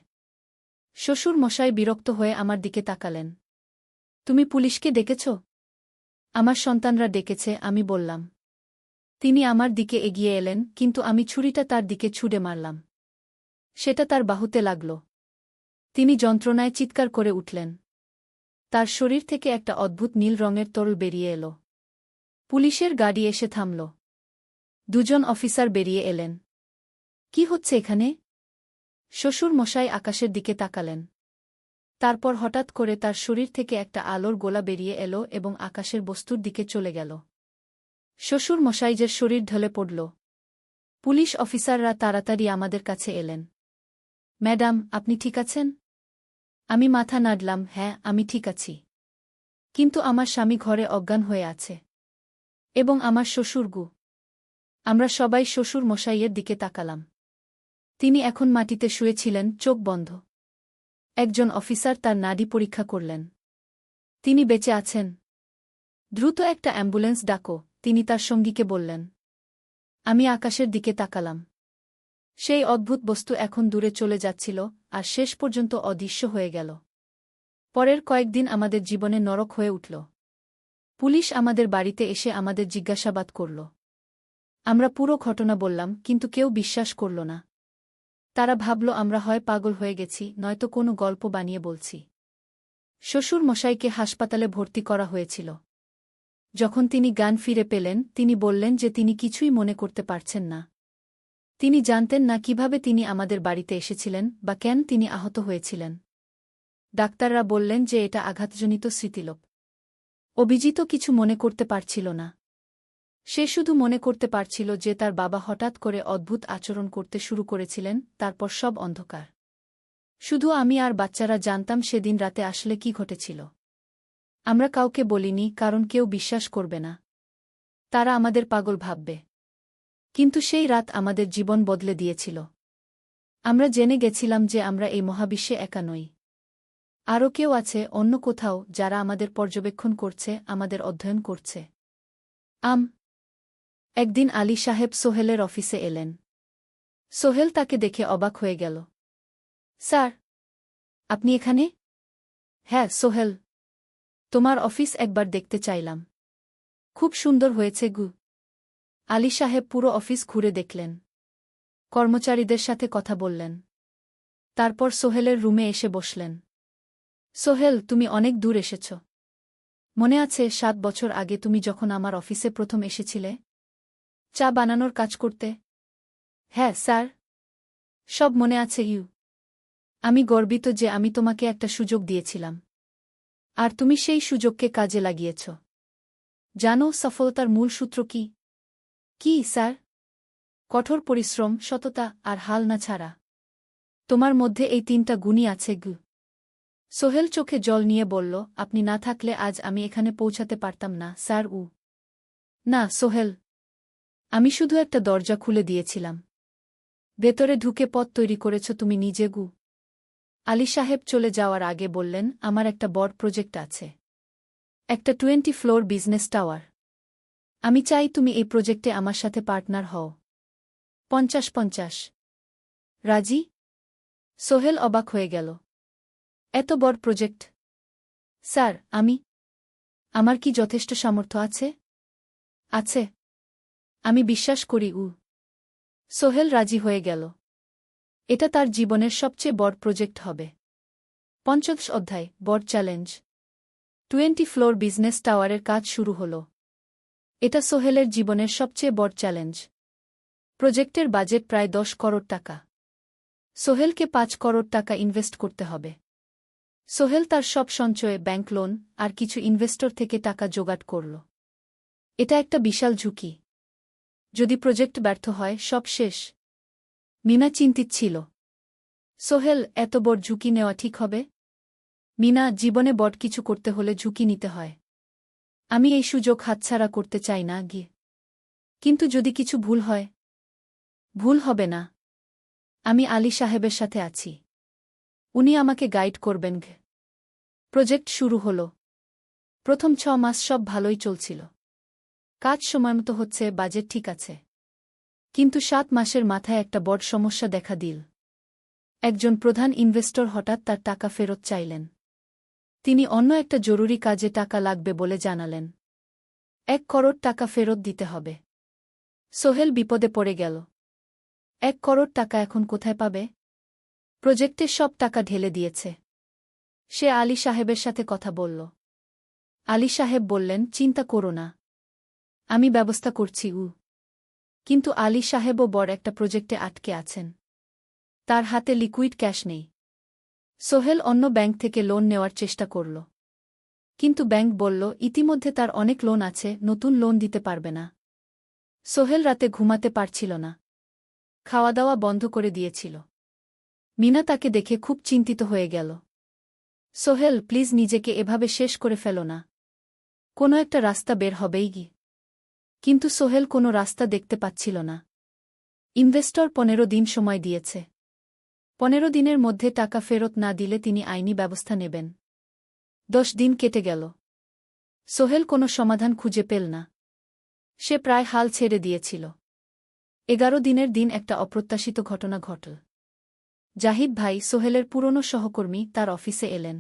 শ্বশুর মশাই বিরক্ত হয়ে আমার দিকে তাকালেন। তুমি পুলিশকে ডেকেছ? আমার সন্তানরা ডেকেছে, আমি বললাম। তিনি আমার দিকে এগিয়ে এলেন, কিন্তু আমি ছুরিটা তার দিকে ছুঁড়ে মারলাম। সেটা তার বাহুতে লাগল। তিনি যন্ত্রণায় চিৎকার করে উঠলেন। তার শরীর থেকে একটা অদ্ভুত নীল রঙের তরল বেরিয়ে এল। পুলিশের গাড়ি এসে থামল। দুজন অফিসার বেরিয়ে এলেন। কি হচ্ছে এখানে? শ্বশুর মশাই আকাশের দিকে তাকালেন। তারপর হঠাৎ করে তার শরীর থেকে একটা আলোর গোলা বেরিয়ে এল এবং আকাশের বস্তুর দিকে চলে গেল। শ্বশুর মশাইজের শরীর ঢলে পড়ল। পুলিশ অফিসাররা তাড়াতাড়ি আমাদের কাছে এলেন। ম্যাডাম, আপনি ঠিক আছেন? আমি মাথা নাড়লাম, হ্যাঁ, আমি ঠিক আছি। কিন্তু আমার স্বামী ঘরে অজ্ঞান হয়ে আছে। এবং আমার শ্বশুর গু। আমরা সবাই শ্বশুর মশাইয়ের দিকে তাকালাম। তিনি এখন মাটিতে শুয়েছিলেন, চোখ বন্ধ। একজন অফিসার তার নাড়ি পরীক্ষা করলেন। তিনি বেঁচে আছেন। দ্রুত একটা অ্যাম্বুলেন্স ডাকো, তিনি তার সঙ্গীকে বললেন। আমি আকাশের দিকে তাকালাম। সেই অদ্ভুত বস্তু এখন দূরে চলে যাচ্ছিল আর শেষ পর্যন্ত অদৃশ্য হয়ে গেল। পরের কয়েকদিন আমাদের জীবনে নরক হয়ে উঠল। পুলিশ আমাদের বাড়িতে এসে আমাদের জিজ্ঞাসাবাদ করল। আমরা পুরো ঘটনা বললাম, কিন্তু কেউ বিশ্বাস করল না। তারা ভাবল আমরা হয় পাগল হয়ে গেছি, নয়তো কোনো গল্প বানিয়ে বলছি। শ্বশুর মশাইকে হাসপাতালে ভর্তি করা হয়েছিল। যখন তিনি জ্ঞান ফিরে পেলেন, তিনি বললেন যে তিনি কিছুই মনে করতে পারছেন না। তিনি জানতেন না কিভাবে তিনি আমাদের বাড়িতে এসেছিলেন বা কেন তিনি আহত হয়েছিলেন। ডাক্তাররা বললেন যে এটা আঘাতজনিত স্মৃতিলোপ। অভিজিৎ কিছু মনে করতে পারছিল না। সে শুধু মনে করতে পারছিল যে তার বাবা হঠাৎ করে অদ্ভুত আচরণ করতে শুরু করেছিলেন, তারপর সব অন্ধকার। শুধু আমি আর বাচ্চারা জানতাম সেদিন রাতে আসলে কি ঘটেছিল। আমরা কাউকে বলিনি, কারণ কেউ বিশ্বাস করবে না। তারা আমাদের পাগল ভাববে। কিন্তু সেই রাত আমাদের জীবন বদলে দিয়েছিল। আমরা জেনে গেছিলাম যে আমরা এই মহাবিশ্বে একা নই। আরও কেউ আছে অন্য কোথাও, যারা আমাদের পর্যবেক্ষণ করছে, আমাদের অধ্যয়ন করছে। একদিন আলী সাহেব সোহেলের অফিসে এলেন। সোহেল তাকে দেখে অবাক হয়ে গেল। স্যার, আপনি এখানে? হ্যাঁ, সোহেল। তোমার অফিস একবার দেখতে চাইলাম। খুব সুন্দর হয়েছে গু। আলী সাহেব পুরো অফিস ঘুরে দেখলেন। কর্মচারীদের সাথে কথা বললেন। তারপর সোহেলের রুমে এসে বসলেন। সোহেল, তুমি অনেক দূর এসেছ। মনে আছে 7 বছর আগে তুমি যখন আমার অফিসে প্রথম এসেছিলে চা বানানোর কাজ করতে? হ্যাঁ স্যার, সব মনে আছে ইউ। আমি গর্বিত যে আমি তোমাকে একটা সুযোগ দিয়েছিলাম, আর তুমি সেই সুযোগকে কাজে লাগিয়েছ। জানো সফলতার মূল সূত্র কি? কি স্যার? কঠোর পরিশ্রম, সততা আর হাল না ছাড়া। তোমার মধ্যে এই 3টা গুণই আছে গু। সোহেল চোখে জল নিয়ে বলল, আপনি না থাকলে আজ আমি এখানে পৌঁছাতে পারতাম না স্যার। না সোহেল, আমি শুধু একটা দরজা খুলে দিয়েছিলাম। ভেতরে ঢুকে পথ তৈরি করেছ তুমি নিজে গু। আলী সাহেব চলে যাওয়ার আগে বললেন, আমার একটা বড় প্রজেক্ট আছে। একটা 20 ফ্লোর বিজনেস টাওয়ার। আমি চাই তুমি এই প্রজেক্টে আমার সাথে পার্টনার হও। 50-50। রাজি? সোহেল অবাক হয়ে গেল। এত বড় প্রজেক্ট? স্যার, আমার কি যথেষ্ট সামর্থ্য আছে? আছে। আমি বিশ্বাস করি সোহেল রাজি হয়ে গেল। এটা তার জীবনের সবচেয়ে বড় প্রজেক্ট হবে। 50 অধ্যায়, বড় চ্যালেঞ্জ। 20 ফ্লোর বিজনেস টাওয়ারের কাজ শুরু হল। এটা সোহেলের জীবনের সবচেয়ে বড় চ্যালেঞ্জ। প্রজেক্টের বাজেট প্রায় 10 করোড় টাকা। সোহেলকে 5 করোড় টাকা ইনভেস্ট করতে হবে। সোহেল তার সব সঞ্চয়ে, ব্যাংক লোন আর কিছু ইনভেস্টর থেকে টাকা জোগাড় করল। এটা একটা বিশাল ঝুঁকি। যদি প্রজেক্ট ব্যর্থ হয়, সব শেষ। মিনা চিন্তিত ছিল। সোহেল, এত বড় ঝুঁকি নেওয়া ঠিক হবে? মিনা, জীবনে বড় কিছু করতে হলে ঝুঁকি নিতে হয়। আমি এই সুযোগ হাতছাড়া করতে চাই না গিয়ে। কিন্তু যদি কিছু ভুল হয়? ভুল হবে না। আমি আলী সাহেবের সাথে আছি। উনি আমাকে গাইড করবেন। প্রজেক্ট শুরু হল। প্রথম 6 মাস সব ভালোই চলছিল। কাজ সময়মতো হচ্ছে, বাজেট ঠিক আছে। কিন্তু 7 মাসের মাথায় একটা বড় সমস্যা দেখা দিল। একজন প্রধান ইনভেস্টর হঠাৎ তার টাকা ফেরত চাইলেন। তিনি অন্য একটা জরুরি কাজে টাকা লাগবে বলে জানালেন। 1 করোড় টাকা ফেরত দিতে হবে। সোহেল বিপদে পড়ে গেল। 1 করোড় টাকা এখন কোথায় পাবে? প্রজেক্টে সব টাকা ঢেলে দিয়েছে। সে আলী সাহেবের সাথে কথা বলল। আলী সাহেব বললেন, চিন্তা করো না, আমি ব্যবস্থা করছি। কিন্তু আলী সাহেবও বড় একটা প্রজেক্টে আটকে আছেন। তার হাতে লিকুইড ক্যাশ নেই। সোহেল অন্য ব্যাংক থেকে লোন নেওয়ার চেষ্টা করল। কিন্তু ব্যাংক বলল, ইতিমধ্যে তার অনেক লোন আছে, নতুন লোন দিতে পারবে না। সোহেল রাতে ঘুমাতে পারছিল না। খাওয়া দাওয়া বন্ধ করে দিয়েছিল। মিনা তাকে দেখে খুব চিন্তিত হয়ে গেল। সোহেল, প্লিজ নিজেকে এভাবে শেষ করে ফেলো না। কোনো একটা রাস্তা বের হবেই কি। কিন্তু সোহেল কোনো রাস্তা দেখতে পাচ্ছিল না। ইনভেস্টর 15 দিন সময় দিয়েছে। 15 দিনের মধ্যে টাকা ফেরত না দিলে তিনি আইনি ব্যবস্থা নেবেন। 10 দিন কেটে গেল। সোহেল কোনো সমাধান খুঁজে পেল না। সে প্রায় হাল ছেড়ে দিয়েছিল। 11 দিনের দিন একটা অপ্রত্যাশিত ঘটনা ঘটল। জাহিদ ভাই, সোহেলের পুরনো সহকর্মী, তার অফিসে এলেন।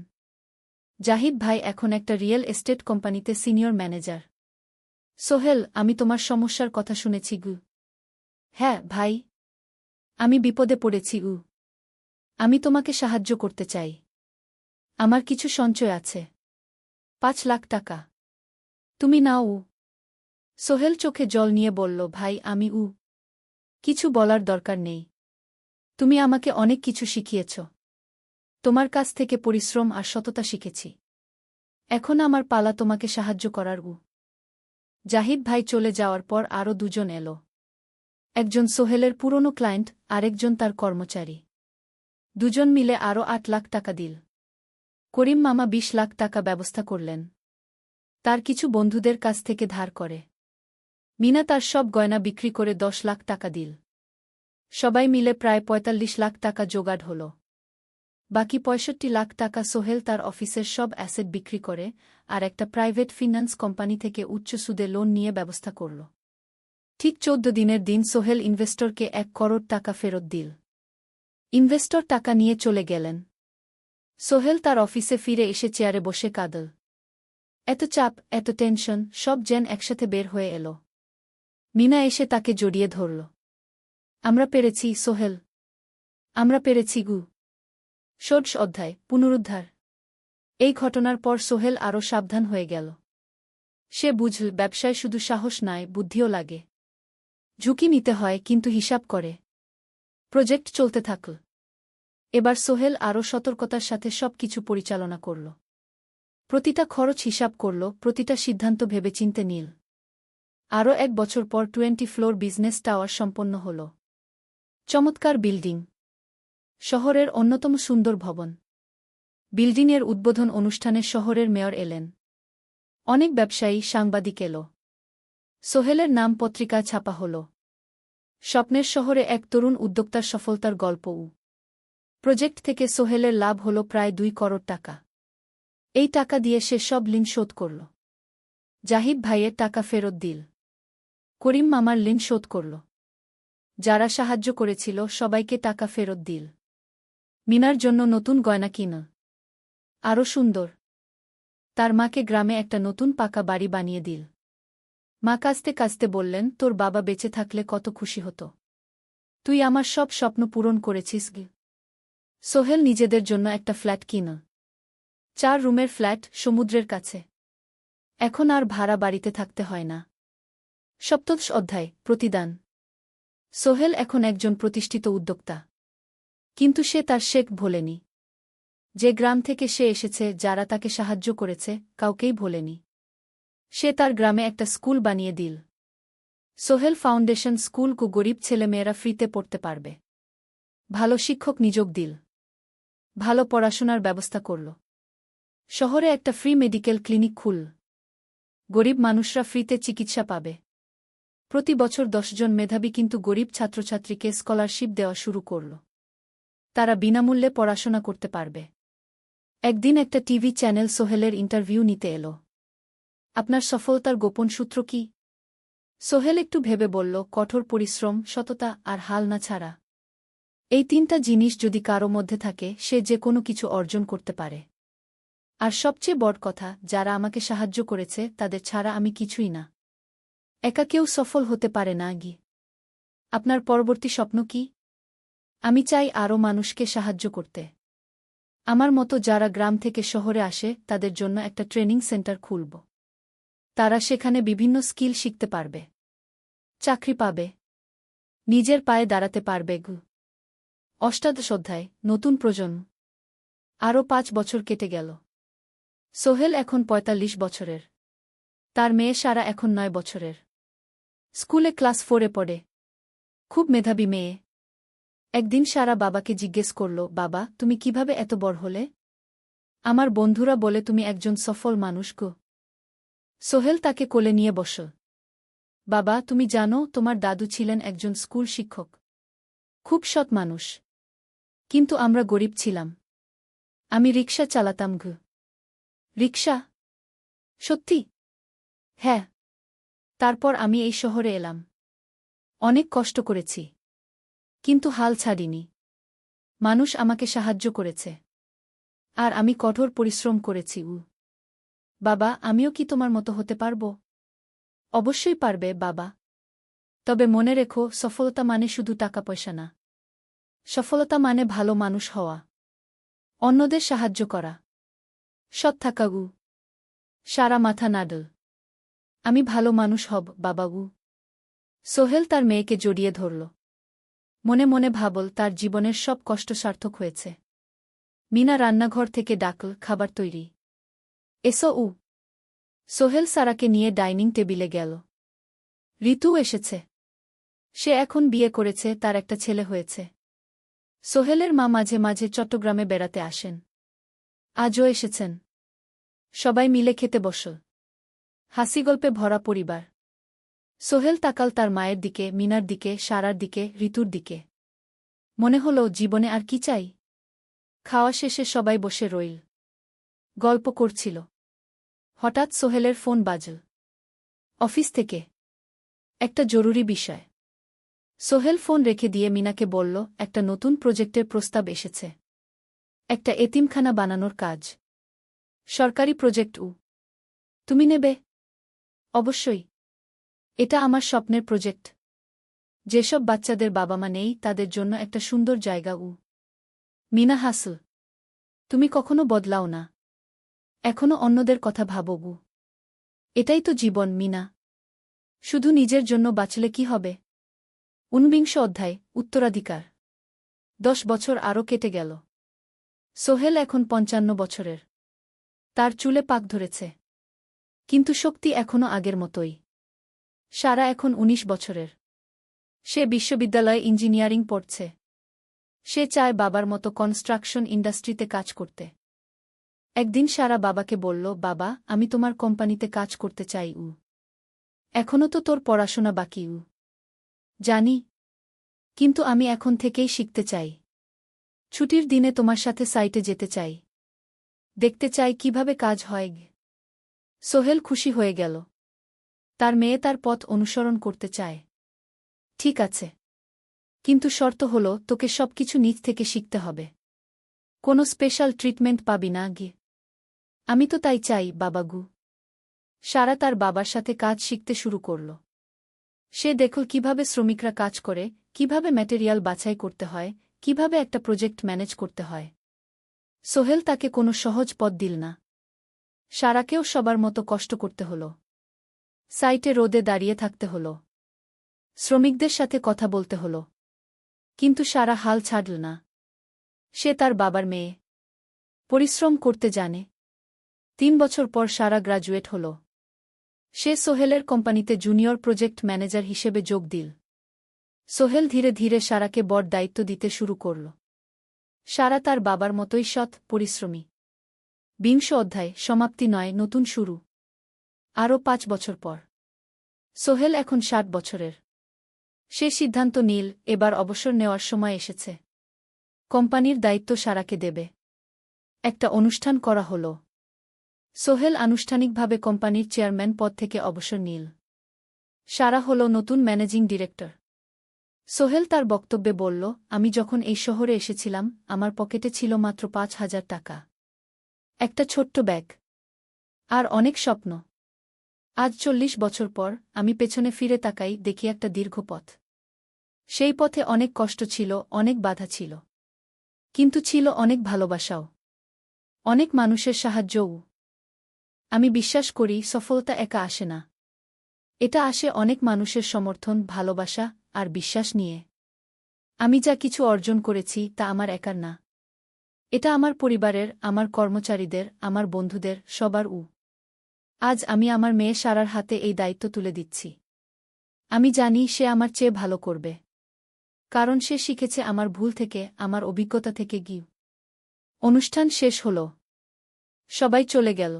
জাহিদ ভাই এখন একটা রিয়েল এস্টেট কোম্পানিতে সিনিয়র ম্যানেজার। সোহেল, আমি তোমার সমস্যার কথা শুনেছি গু। হ্যাঁ ভাই, আমি বিপদে পড়েছি। আমি তোমাকে সাহায্য করতে চাই। আমার কিছু সঞ্চয় আছে। 5 লাখ টাকা। তুমি নাও। সোহেল চোখে জল নিয়ে বলল, ভাই আমি কিছু বলার দরকার নেই। তুমি আমাকে অনেক কিছু শিখিয়েছ। তোমার কাছ থেকে পরিশ্রম আর সততা শিখেছি। এখন আমার পালা তোমাকে সাহায্য করার। জাহিদ ভাই চলে যাওয়ার পর আরও 2 জন এলো। একজন সোহেলের পুরনো ক্লায়েন্ট, আরেকজন তার কর্মচারী। 2 জন মিলে আরও 8 লাখ টাকা দিল। করিম মামা 20 লাখ টাকা ব্যবস্থা করলেন। তার কিছু বন্ধুদের কাছ থেকে ধার করে। মিনা তার সব গয়না বিক্রি করে 10 লাখ টাকা দিল। সবাই মিলে প্রায় 45 লাখ টাকা জোগাড় হল। বাকি 65 লাখ টাকা সোহেল তার অফিসের সব অ্যাসেট বিক্রি করে আর একটা প্রাইভেট ফিন্যান্স কোম্পানি থেকে উচ্চ সুদে লোন নিয়ে ব্যবস্থা করল। ঠিক 14 দিনের দিন সোহেল ইনভেস্টরকে 1 করোড় টাকা ফেরত দিল। ইনভেস্টর টাকা নিয়ে চলে গেলেন। সোহেল তার অফিসে ফিরে এসে চেয়ারে বসে কাঁদল। এত চাপ, এত টেনশন, সব যেন একসাথে বের হয়ে এলো। মিনা এসে তাকে জড়িয়ে ধরল। আমরা পেরেছি, সোহেল। আমরা পেরেছি গু। ষোড়শ অধ্যায়, পুনরুদ্ধার। এই ঘটনার পর সোহেল আরও সাবধান হয়ে গেল। সে বুঝল ব্যবসায় শুধু সাহস নয়, বুদ্ধিও লাগে। ঝুঁকি নিতে হয়, কিন্তু হিসাব করে। প্রজেক্ট চলতে থাকল। এবার সোহেল আরও সতর্কতার সাথে সবকিছু পরিচালনা করল। প্রতিটা খরচ হিসাব করল, প্রতিটা সিদ্ধান্ত ভেবেচিন্তে নিল। আরও 1 বছর পর 20 ফ্লোর বিজনেস টাওয়ার সম্পন্ন হল। চমৎকার বিল্ডিং। শহরের অন্যতম সুন্দর ভবন। বিল্ডিংয়ের উদ্বোধন অনুষ্ঠানে শহরের মেয়র এলেন। অনেক ব্যবসায়ী, সাংবাদিক এলো। সোহেলের নাম পত্রিকায় ছাপা হল। স্বপ্নের শহরে এক তরুণ উদ্যোক্তার সফলতার গল্পও। প্রজেক্ট থেকে সোহেলের লাভ হল প্রায় 2 করোড় টাকা। এই টাকা দিয়ে সে সব ঋণ শোধ করল। জাহিদ ভাইয়ের টাকা ফেরত দিল। করিম মামার ঋণ শোধ করল। যারা সাহায্য করেছিল সবাইকে টাকা ফেরত দিল। মিনার জন্য নতুন গয়না কিনা। আরও সুন্দর। তার মাকে গ্রামে একটা নতুন পাকা বাড়ি বানিয়ে দিল। মা কাঁদতে কাঁদতে বললেন, তোর বাবা বেঁচে থাকলে কত খুশি হতো। তুই আমার সব স্বপ্ন পূরণ করেছিস গে। সোহেল নিজেদের জন্য একটা ফ্ল্যাট কিনা। 4 রুমের ফ্ল্যাট, সমুদ্রের কাছে। এখন আর ভাড়া বাড়িতে থাকতে হয় না। সপ্তদশ অধ্যায়, প্রতিদান। সোহেল এখন একজন প্রতিষ্ঠিত উদ্যোক্তা। কিন্তু সে তার শেখ ভোলেনি। যে গ্রাম থেকে সে এসেছে, যারা তাকে সাহায্য করেছে, কাউকেই ভোলেনি। সে তার গ্রামে একটা স্কুল বানিয়ে দিল। সোহেল ফাউন্ডেশন স্কুল কু গরিব ছেলেমেয়েরা ফ্রিতে পড়তে পারবে। ভালো শিক্ষক নিযোগ দিল। ভালো পড়াশোনার ব্যবস্থা করল। শহরে একটা ফ্রি মেডিকেল ক্লিনিক খুলল। গরিব মানুষরা ফ্রিতে চিকিৎসা পাবে। প্রতি বছর 10 জন মেধাবী কিন্তু গরিব ছাত্রছাত্রীকে স্কলারশিপ দেওয়া শুরু করল। তারা বিনামূল্যে পড়াশোনা করতে পারবে। একদিন একটা টিভি চ্যানেল সোহেলের ইন্টারভিউ নিতে এলো। আপনার সফলতার গোপন সূত্র কি? সোহেল একটু ভেবে বলল, কঠোর পরিশ্রম, সততা আর হাল না ছাড়া। এই 3টা জিনিস যদি কারো মধ্যে থাকে, সে যে কোনো কিছু অর্জন করতে পারে। আর সবচেয়ে বড় কথা, যারা আমাকে সাহায্য করেছে তাদের ছাড়া আমি কিছুই না। একা কেউ সফল হতে পারে না গি। আপনার পরবর্তী স্বপ্ন কি? আমি চাই আরও মানুষকে সাহায্য করতে। আমার মতো যারা গ্রাম থেকে শহরে আসে, তাদের জন্য একটা ট্রেনিং সেন্টার খুলব। তারা সেখানে বিভিন্ন স্কিল শিখতে পারবে। চাকরি পাবে। নিজের পায়ে দাঁড়াতে পারবে গু। অষ্টাদশ অধ্যায়, নতুন প্রজন্ম। আরও 5 বছর কেটে গেল। সোহেল এখন 45 বছরের। তার মেয়ে সারা এখন 9 বছরের। স্কুলে ক্লাস 4-এ পড়ে। খুব মেধাবী মেয়ে। একদিন সারা বাবাকে জিজ্ঞেস করল, বাবা, তুমি কিভাবে এত বড় হলে? আমার বন্ধুরা বলে তুমি একজন সফল মানুষ গো। সোহেল তাকে কোলে নিয়ে বসল। বাবা, তুমি জানো, তোমার দাদু ছিলেন একজন স্কুল শিক্ষক। খুব সৎ মানুষ। কিন্তু আমরা গরিব ছিলাম। আমি রিকশা চালাতাম গো। রিকশা? সত্যি? হ্যাঁ। তারপর আমি এই শহরে এলাম। অনেক কষ্ট করেছি। কিন্তু হাল ছাড়িনি। মানুষ আমাকে সাহায্য করেছে। আর আমি কঠোর পরিশ্রম করেছি। বাবা, আমিও কি তোমার মতো হতে পারব? অবশ্যই পারবে বাবা। তবে মনে রেখো, সফলতা মানে শুধু টাকা পয়সা না। সফলতা মানে ভালো মানুষ হওয়া। অন্যদের সাহায্য করা। সৎ থাকা গু। সারা মাথা নাডল। আমি ভালো মানুষ হব বাবাগু। সোহেল তার মেয়েকে জড়িয়ে ধরল। মনে মনে ভাবল, তার জীবনের সব কষ্ট সার্থক হয়েছে। মিনা রান্নাঘর থেকে ডাকল, খাবার তৈরি। এসো। সোহেল সারাকে নিয়ে ডাইনিং টেবিলে গেল। ঋতু এসেছে। সে এখন বিয়ে করেছে, তার একটা ছেলে হয়েছে। সোহেলের মা মাঝে মাঝে চট্টগ্রামে বেড়াতে আসেন। আজও এসেছেন। সবাই মিলে খেতে বসল। হাসিগল্পে ভরা পরিবার। সোহেল তাকাল তার মায়ের দিকে, মিনার দিকে, সারার দিকে, ঋতুর দিকে। মনে হল, জীবনে আর কি চাই? খাওয়া শেষে সবাই বসে রইল। গল্প করছিল। হঠাৎ সোহেলের ফোন বাজল। অফিস থেকে। একটা জরুরি বিষয়। সোহেল ফোন রেখে দিয়ে মিনাকে বলল, একটা নতুন প্রজেক্টের প্রস্তাব এসেছে। একটা এতিমখানা বানানোর কাজ। সরকারি প্রজেক্ট। তুমি নেবে? অবশ্যই। এটা আমার স্বপ্নের প্রজেক্ট। যেসব বাচ্চাদের বাবা মা নেই তাদের জন্য একটা সুন্দর জায়গা। মিনা হাসল। তুমি কখনো বদলাও না। এখনো অন্যদের কথা ভাবো। এটাই তো জীবন, মিনা। শুধু নিজের জন্য বাঁচলে কি হবে? 49 অধ্যায়, উত্তরাধিকার। 10 বছর আরও কেটে গেল। সোহেল এখন 55 বছরের। তার চুলে পাক ধরেছে। কিন্তু শক্তি এখনও আগের মতোই। সারা এখন 19 বছরের। সে বিশ্ববিদ্যালয়ে ইঞ্জিনিয়ারিং পড়ছে। সে চায় বাবার মতো কনস্ট্রাকশন ইন্ডাস্ট্রিতে কাজ করতে। একদিন সারা বাবাকে বলল, বাবা, আমি তোমার কোম্পানিতে কাজ করতে চাই। এখনও তো তোর পড়াশোনা বাকি। জানি। কিন্তু আমি এখন থেকেই শিখতে চাই। ছুটির দিনে তোমার সাথে সাইটে যেতে চাই। দেখতে চাই কিভাবে কাজ হয়। সোহেল খুশি হয়ে গেল। তার মেয়ে তার পথ অনুসরণ করতে চায়। ঠিক আছে। কিন্তু শর্ত হল, তোকে সবকিছু নিজ থেকে শিখতে হবে। কোনো স্পেশাল ট্রিটমেন্ট পাবি না। আমি তো তাই চাই, বাবাগু। সারা তার বাবার সাথে কাজ শিখতে শুরু করল। সে দেখল কিভাবে শ্রমিকরা কাজ করে, কিভাবে ম্যাটেরিয়াল বাছাই করতে হয়, কিভাবে একটা প্রজেক্ট ম্যানেজ করতে হয়। সোহেল তাকে কোনো সহজ পথ দিল না। সারাকেও সবার মতো কষ্ট করতে হল। সাইটে রোদে দাঁড়িয়ে থাকতে হল। শ্রমিকদের সাথে কথা বলতে হল। কিন্তু সারা হাল ছাড়ল না। সে তার বাবার মেয়ে। পরিশ্রম করতে জানে। 3 বছর পর সারা গ্রাজুয়েট হল। সে সোহেলের কোম্পানিতে জুনিয়র প্রজেক্ট ম্যানেজার হিসেবে যোগ দিল। সোহেল ধীরে ধীরে সারাকে বড় দায়িত্ব দিতে শুরু করল। সারা তার বাবার মতোই সৎ, পরিশ্রমী। 20 অধ্যায়, সমাপ্তি নয়, নতুন শুরু। আরও 5 বছর পর। সোহেল এখন 60 বছরের। সে সিদ্ধান্ত নিল, এবার অবসর নেওয়ার সময় এসেছে। কোম্পানির দায়িত্ব সারাকে দেবে। একটা অনুষ্ঠান করা হল। সোহেল আনুষ্ঠানিকভাবে কোম্পানির চেয়ারম্যান পদ থেকে অবসর নিল। সারা হল নতুন ম্যানেজিং ডিরেক্টর। সোহেল তার বক্তব্যে বলল, আমি যখন এই শহরে এসেছিলাম আমার পকেটে ছিল মাত্র 5,000 টাকা। একটা ছোট্ট ব্যাগ। আর অনেক স্বপ্ন। আজ 40 বছর পর আমি পেছনে ফিরে তাকাই, দেখি একটা দীর্ঘ পথ। সেই পথে অনেক কষ্ট ছিল, অনেক বাধা ছিল। কিন্তু ছিল অনেক ভালোবাসাও। অনেক মানুষের সাহায্যও। আমি বিশ্বাস করি, সফলতা একা আসে না। এটা আসে অনেক মানুষের সমর্থন, ভালোবাসা আর বিশ্বাস নিয়ে। আমি যা কিছু অর্জন করেছি তা আমার একার না। এটা আমার পরিবারের, আমার কর্মচারীদের, আমার বন্ধুদের, সবার। আজ আমি আমার মেয়ে সারার হাতে এই দায়িত্ব তুলে দিচ্ছি। আমি জানি সে আমার চেয়ে ভালো করবে। কারণ সে শিখেছে আমার ভুল থেকে, আমার অভিজ্ঞতা থেকে। অনুষ্ঠান শেষ হল। সবাই চলে গেল।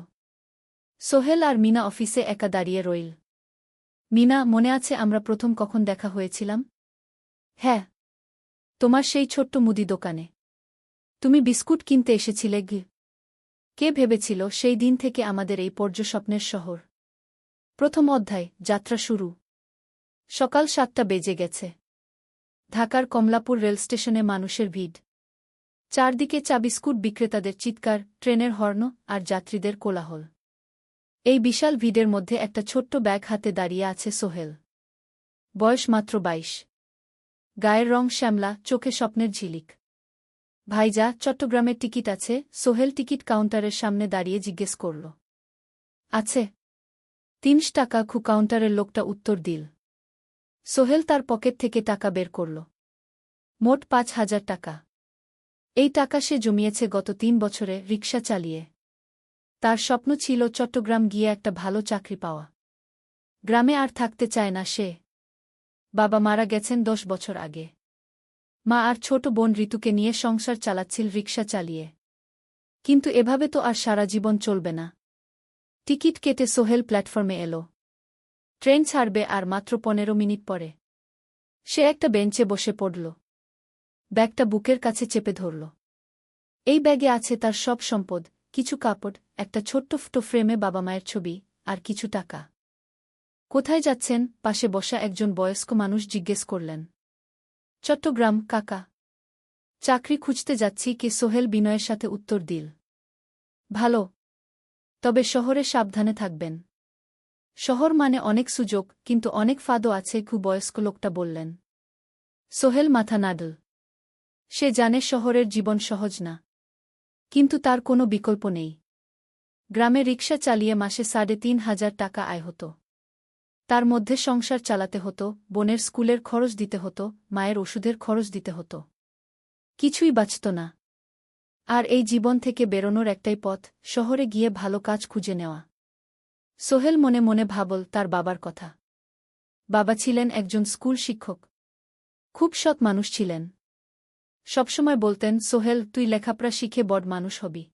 সোহেল আর মিনা অফিসে একা দাঁড়িয়ে রইল। মিনা, মনে আছে আমরা প্রথম কখন দেখা হয়েছিলাম? হ্যাঁ। তোমার সেই ছোট্ট মুদি দোকানে। তুমি বিস্কুট কিনতে এসেছিলে। কে ভেবেছিল সেই দিন থেকে আমাদের এই পর্যস্বপ্নের শহর। প্রথম অধ্যায়, যাত্রা শুরু। সকাল 7টা বেজে গেছে। ঢাকার কমলাপুর রেলস্টেশনে মানুষের ভিড়। চারদিকে চা বিস্কুট বিক্রেতাদের চিৎকার, ট্রেনের হর্ন আর যাত্রীদের কোলাহল। এই বিশাল ভিড়ের মধ্যে একটা ছোট্ট ব্যাগ হাতে দাঁড়িয়ে আছে সোহেল। বয়স মাত্র 22। গায়ের রং শ্যামলা, চোখে স্বপ্নের ঝিলিক। ভাইজা, চট্টগ্রামের টিকিট আছে? সোহেল টিকিট কাউন্টারের সামনে দাঁড়িয়ে জিজ্ঞেস করল। আছে। 3 টাকা। কাউন্টারের লোকটা উত্তর দিল। সোহেল তার পকেট থেকে টাকা বের করল। মোট 5,000 টাকা। এই টাকা সে জমিয়েছে গত 3 বছরে রিকশা চালিয়ে। তার স্বপ্ন ছিল চট্টগ্রাম গিয়ে একটা ভালো চাকরি পাওয়া। গ্রামে আর থাকতে চায় না সে। বাবা মারা গেছেন 10 বছর আগে। মা আর ছোট বোন ঋতুকে নিয়ে সংসার চালাচ্ছিল রিকশা চালিয়ে। কিন্তু এভাবে তো আর সারা জীবন চলবে না। টিকিট কেটে সোহেল প্ল্যাটফর্মে এল। ট্রেন ছাড়বে আর মাত্র 15 মিনিট পরে। সে একটা বেঞ্চে বসে পড়ল। ব্যাগটা বুকের কাছে চেপে ধরল। এই ব্যাগে আছে তার সব সম্পদ, কিছু কাপড়, একটা ছোট্ট ফটো ফ্রেমে বাবা মায়ের ছবি, আর কিছু টাকা। কোথায় যাচ্ছেন? পাশে বসা একজন বয়স্ক মানুষ জিজ্ঞেস করলেন। চট্টগ্রাম, কাকা। চাকরি খুঁজতে যাচ্ছি। কে? সোহেল বিনয়ের সাথে উত্তর দিল। ভালো। তবে শহরে সাবধানে থাকবেন। শহর মানে অনেক সুযোগ, কিন্তু অনেক ফাঁদও আছে, বয়স্ক লোকটা বললেন। সোহেল মাথা নাড়ল। সে জানে শহরের জীবন সহজ না। কিন্তু তার কোনো বিকল্প নেই। গ্রামে রিকশা চালিয়ে মাসে ৩,৫০০ টাকা আয় হতো। তার মধ্যে সংসার চালাতে হতো, বোনের স্কুলের খরচ দিতে হতো, মায়ের ওষুধের খরচ দিতে হতো। কিছুই বাঁচত না। আর এই জীবন থেকে বেরোনোর একটাই পথ, শহরে গিয়ে ভালো কাজ খুঁজে নেওয়া। সোহেল মনে মনে ভাবল তার বাবার কথা। বাবা ছিলেন একজন স্কুল শিক্ষক। খুব সৎ মানুষ ছিলেন। সবসময় বলতেন, সোহেল, তুই লেখাপড়া শিখে বড় মানুষ হবি।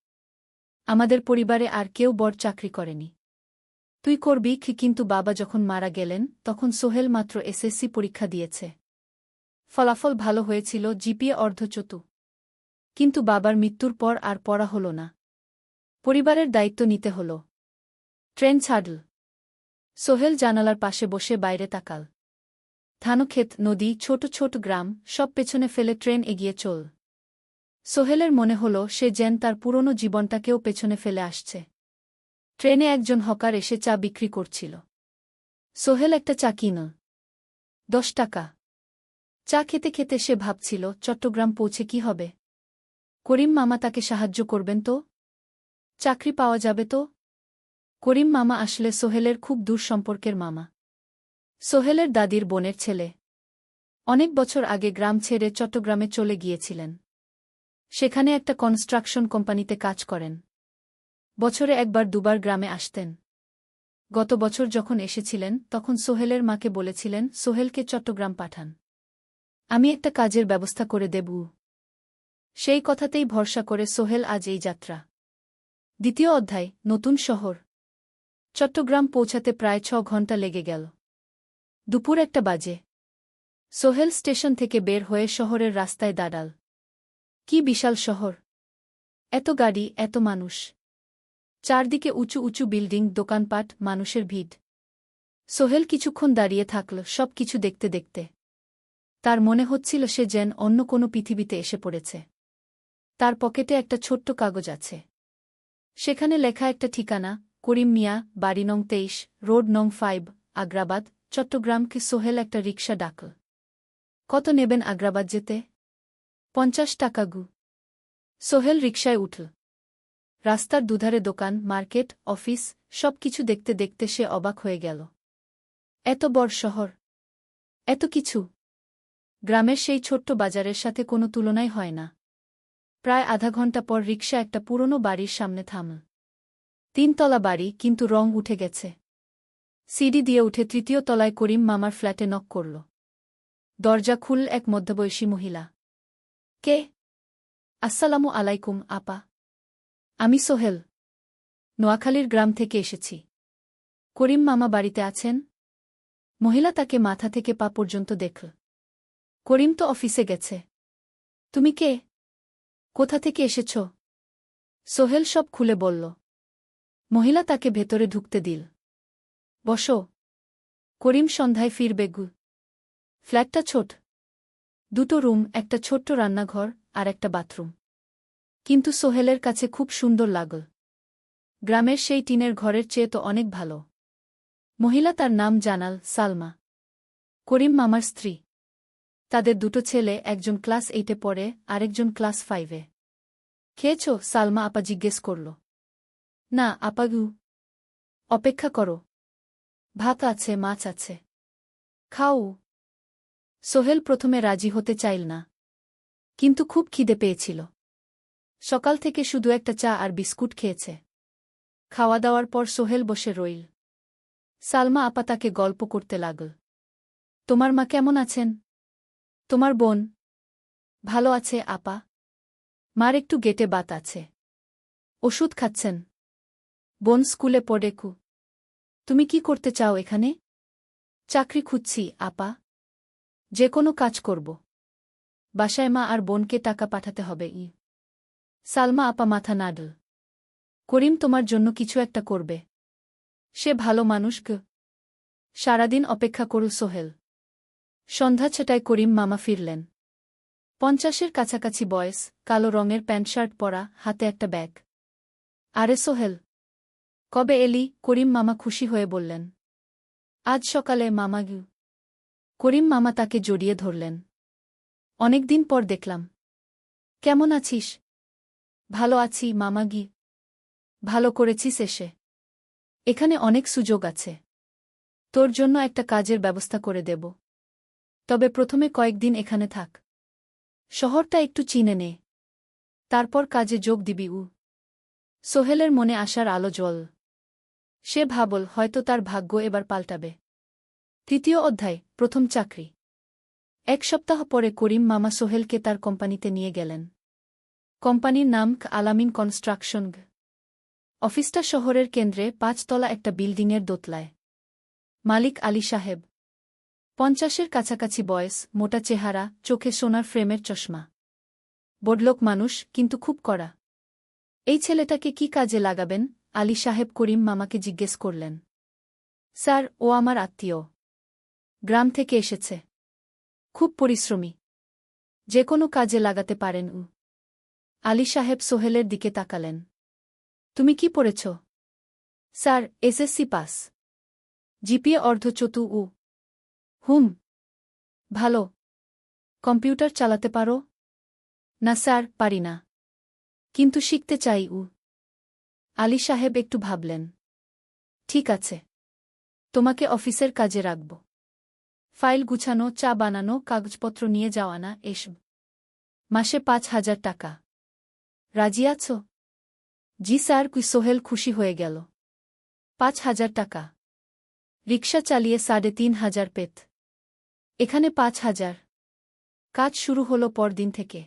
আমাদের পরিবারে আর কেউ বড় চাকরি করেনি। তুই করবি। কিন্তু বাবা যখন মারা গেলেন তখন সোহেল মাত্র এসএসসি পরীক্ষা দিয়েছে। ফলাফল ভালো হয়েছিল, জিপিএ অর্ধচতু। কিন্তু বাবার মৃত্যুর পর আর পড়া হল না। পরিবারের দায়িত্ব নিতে হল। ট্রেন ছাড়ল। সোহেল জানালার পাশে বসে বাইরে তাকাল। ধানক্ষেত, নদী, ছোট ছোট গ্রাম, সব পেছনে ফেলে ট্রেন এগিয়ে চল। সোহেলের মনে হল সে যেন তার পুরনো জীবনটাকেও পেছনে ফেলে আসছে। ট্রেনে একজন হকার এসে চা বিক্রি করছিল। সোহেল একটা চা কিনল। ১০ টাকা। চা খেতে খেতে সে ভাবছিল, চট্টগ্রাম পৌঁছে কি হবে। করিম মামা তাকে সাহায্য করবেন তো? চাকরি পাওয়া যাবে তো? করিম মামা আসলে সোহেলের খুব দূর সম্পর্কের মামা। সোহেলের দাদির বোনের ছেলে। অনেক বছর আগে গ্রাম ছেড়ে চট্টগ্রামে চলে গিয়েছিলেন। সেখানে একটা কনস্ট্রাকশন কোম্পানিতে কাজ করেন। বছরে একবার দুবার গ্রামে আসতেন। গত বছর যখন এসেছিলেন তখন সোহেলের মাকে বলেছিলেন, সোহেলকে চট্টগ্রাম পাঠান। আমি একটা কাজের ব্যবস্থা করে দেব। সেই কথাতেই ভরসা করে সোহেল আজ এই যাত্রা। দ্বিতীয় অধ্যায়, নতুন শহর। চট্টগ্রাম পৌঁছাতে প্রায় ৬ ঘণ্টা লেগে গেল। দুপুর ১টা বাজে। সোহেল স্টেশন থেকে বের হয়ে শহরের রাস্তায় দাঁড়াল। কি বিশাল শহর! এত গাড়ি, এত মানুষ। চারদিকে উঁচু উঁচু বিল্ডিং, দোকানপাট, মানুষের ভিড়। সোহেল কিছুক্ষণ দাঁড়িয়ে থাকল, সব কিছু দেখতে দেখতে। তার মনে হচ্ছিল সে যেন অন্য কোনো পৃথিবীতে এসে পড়েছে। তার পকেটে একটা ছোট্ট কাগজ আছে। সেখানে লেখা একটা ঠিকানা, করিম মিয়া, বাড়ি নং ২৩, রোড নং ৫, আগ্রাবাদ, চট্টগ্রামকে। সোহেল একটা রিকশা ডাকল। কত নেবেন আগ্রাবাদ যেতে? ৫০ টাকা গু। সোহেল রিকশায় উঠল। রাস্তার দুধারে দোকান, মার্কেট, অফিস, সব কিছু দেখতে দেখতে সে অবাক হয়ে গেল। এত বড় শহর, এত কিছু! গ্রামের সেই ছোট্ট বাজারের সাথে কোনো তুলনাই হয় না। প্রায় আধা ঘণ্টা পর রিকশা একটা পুরনো বাড়ির সামনে থামল। ৩ তলা বাড়ি, কিন্তু রং উঠে গেছে। সিঁড়ি দিয়ে উঠে ৩য় তলায় করিম মামার ফ্ল্যাটে নক করল। দরজা খুলল এক মধ্যবয়সী মহিলা। কে? আসসালামু আলাইকুম আপা। আমি সোহেল। নোয়াখালীর গ্রাম থেকে এসেছি। করিম মামা বাড়িতে আছেন? মহিলা তাকে মাথা থেকে পা পর্যন্ত দেখল। করিম তো অফিসে গেছে। তুমি কে? কোথা থেকে এসেছ? সোহেল সব খুলে বলল। মহিলা তাকে ভেতরে ঢুকতে দিল। বসো। করিম সন্ধ্যায় ফিরবে গু। ফ্ল্যাটটা ছোট। ২টো রুম, একটা ছোট্ট রান্নাঘর আর একটা বাথরুম। কিন্তু সোহেলের কাছে খুব সুন্দর লাগল। গ্রামের সেই টিনের ঘরের চেয়ে তো অনেক ভালো। মহিলা তার নাম জানাল, সালমা। করিম মামার স্ত্রী। তাদের ২টো ছেলে, একজন ক্লাস 8-এ পড়ে, আরেকজন ক্লাস 5-এ। খেয়েছ? সালমা আপা জিজ্ঞেস করল। না আপা গু। অপেক্ষা করো। ভাত আছে, মাছ আছে। খাও। সোহেল প্রথমে রাজি হতে চাইল না। কিন্তু খুব খিদে পেয়েছিল। সকাল থেকে শুধু একটা চা আর বিস্কুট খেয়েছে। খাওয়া দাওয়ার পর সোহেল বসে রইল। সালমা আপা তাকে গল্প করতে লাগল। তোমার মা কেমন আছেন? তোমার বোন? ভালো আছে আপা। মার একটু গেটে বাত আছে। ওষুধ খাচ্ছেন। বোন স্কুলে পড়ে কু। তুমি কি করতে চাও এখানে? চাকরি খুঁজছি আপা। যে কোনো কাজ করব। বাসায় মা আর বোনকে টাকা পাঠাতে হবে। সালমা আপা মাথা নাড়ল। করিম তোমার জন্য কিছু একটা করবে। সে ভালো মানুষ গ। সারাদিন অপেক্ষা করু সোহেল। সন্ধ্যা ৬টায় করিম মামা ফিরলেন। ৫০-এর কাছাকাছি বয়স, কালো রঙের প্যান্ট শার্ট পরা, হাতে একটা ব্যাগ। আরে সোহেল, কবে এলি? করিম মামা খুশি হয়ে বললেন। আজ সকালে মামা গু। করিম মামা তাকে জড়িয়ে ধরলেন। অনেকদিন পর দেখলাম। কেমন আছিস? ভালো আছি মামা গি। ভালো করেছিস এসে। এখানে অনেক সুযোগ আছে। তোর জন্য একটা কাজের ব্যবস্থা করে দেব। তবে প্রথমে কয়েকদিন এখানে থাক। শহরটা একটু চিনে নে। তারপর কাজে যোগ দিবি। সোহেলের মনে আসার আলো জ্বল। সে ভাবল হয়তো তার ভাগ্য এবার পাল্টাবে। তৃতীয় অধ্যায়, প্রথম চাকরি। এক সপ্তাহ পরে করিম মামা সোহেলকে তার কোম্পানিতে নিয়ে গেলেন। কোম্পানির নাম আলামিন কনস্ট্রাকশন। অফিসটা শহরের কেন্দ্রে ৫ তলা একটা বিল্ডিংয়ের দোতলায়। মালিক আলী সাহেব। ৫০-এর কাছাকাছি বয়স, মোটা চেহারা, চোখে সোনার ফ্রেমের চশমা। বড়লোক মানুষ, কিন্তু খুব কড়া। এই ছেলেটাকে কি কাজে লাগাবেন? আলী সাহেব করিম মামাকে জিজ্ঞেস করলেন। স্যার, ও আমার আত্মীয়। গ্রাম থেকে এসেছে। খুব পরিশ্রমী। যে কোনো কাজে লাগাতে পারেন। আলী সাহেব সোহেলের দিকে তাকালেন। তুমি কি পড়েছ? Sir, SSC pass. জিপিএ অর্ধচতু। হুম। ভালো। কম্পিউটার চালাতে পারো? না স্যার, পারি না। কিন্তু শিখতে চাই। আলী সাহেব একটু ভাবলেন। ঠিক আছে। তোমাকে অফিসের কাজে রাখব। ফাইল গুছানো, চা বানানো, কাগজপত্র নিয়ে যাওয়া, না এসব। মাসে ৫,০০০ টাকা। রাজি আছো? জি স্যার। সোহেল খুশি হয়ে গেল। ৫,০০০ টাকা। রিকশা চালিয়ে ৩,৫০০ পেত। এখানে ৫,০০০। কাজ শুরু হলো পরদিন থেকে।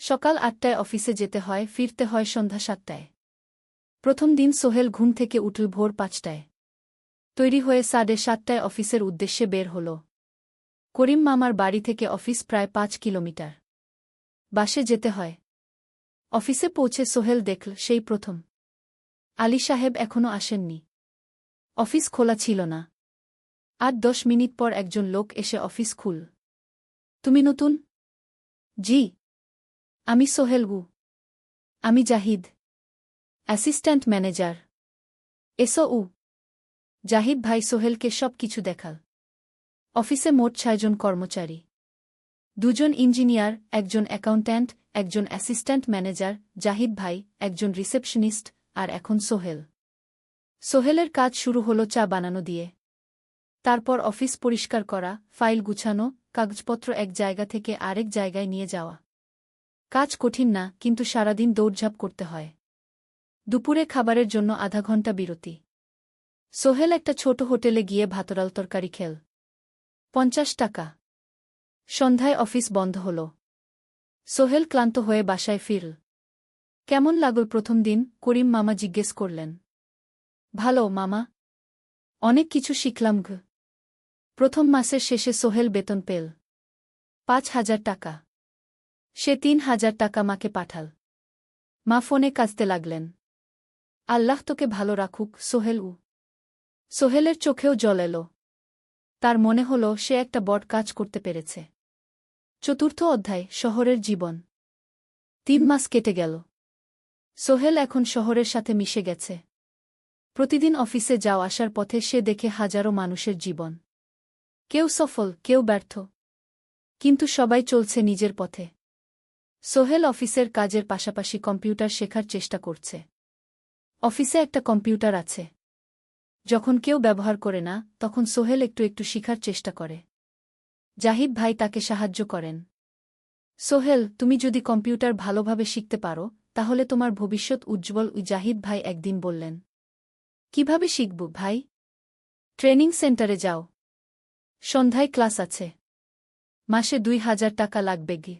সকাল ৮টায় অফিসে যেতে হয়, ফিরতে হয় সন্ধ্যা ৭টায়। প্রথম দিন সোহেল ঘুম থেকে উঠল ভোর ৫টায়। তৈরি হয়ে ৭:৩০টায় অফিসের উদ্দেশ্যে বের হল। করিম মামার বাড়ি থেকে অফিস প্রায় ৫ কিলোমিটার। বাসে যেতে হয়। অফিসে পৌঁছে সোহেল দেখল সেই প্রথম আলী সাহেব এখনও আসেননি। অফিস খোলা ছিল না। ৮-১০ মিনিট পর একজন লোক এসে অফিস খুল। তুমি নতুন? জি। আমি সোহেল। আমি জাহিদ, অ্যাসিস্ট্যান্ট ম্যানেজার। এসো। জাহিদ ভাই সোহেলকে সব কিছু দেখাল। অফিসে মোট ৬ জন কর্মচারী। ২ জন ইঞ্জিনিয়ার, একজন অ্যাকাউন্ট্যান্ট, একজন অ্যাসিস্ট্যান্ট ম্যানেজার, জাহিদ ভাই, একজন রিসেপশনিস্ট, আর এখন সোহেল। সোহেলের কাজ শুরু হলো চা বানানো দিয়ে। তারপর অফিস পরিষ্কার করা, ফাইল গুছানো, কাগজপত্র এক জায়গা থেকে আরেক জায়গায় নিয়ে যাওয়া। কাজ কঠিন না, কিন্তু সারাদিন দৌড়ঝাঁপ করতে হয়। দুপুরে খাবারের জন্য আধা ঘণ্টা বিরতি। সোহেল একটা ছোট হোটেলে গিয়ে ভাতরাল তরকারি খেল। ৫০ টাকা। সন্ধ্যায় অফিস বন্ধ হল। সোহেল ক্লান্ত হয়ে বাসায় ফিরল। কেমন লাগল প্রথম দিন? করিম মামা জিজ্ঞেস করলেন। ভালো মামা। অনেক কিছু শিখলাম। প্রথম মাসের শেষে সোহেল বেতন পেল ৫,০০০ টাকা। সে ৩,০০০ টাকা মাকে পাঠাল। মা ফোনে কাঁদতে লাগলেন। আল্লাহ তোকে ভালো রাখুক সোহেল। সোহেলের চোখেও জল এল। তার মনে হল সে একটা বড় কাজ করতে পেরেছে। চতুর্থ অধ্যায়, শহরের জীবন। ৩ মাস কেটে গেল। সোহেল এখন শহরের সাথে মিশে গেছে। প্রতিদিন অফিসে যাও আসার পথে সে দেখে হাজারো মানুষের জীবন। কেউ সফল, কেউ ব্যর্থ। কিন্তু সবাই চলছে নিজের পথে। সোহেল অফিসের কাজের পাশাপাশি কম্পিউটার শেখার চেষ্টা করছে। অফিসে একটা কম্পিউটার আছে। যখন কেউ ব্যবহার করে না, তখন সোহেল একটু একটু শিখার চেষ্টা করে। জাহিদ ভাই তাকে সাহায্য করেন। সোহেল, তুমি যদি কম্পিউটার ভালোভাবে শিখতে পারো, তাহলে তোমার ভবিষ্যৎ উজ্জ্বল। জাহিদ ভাই একদিন বললেন। কিভাবে শিখব ভাই? ট্রেনিং সেন্টারে যাও। সন্ধ্যায় ক্লাস আছে। মাসে ২,০০০ টাকা লাগবে গি।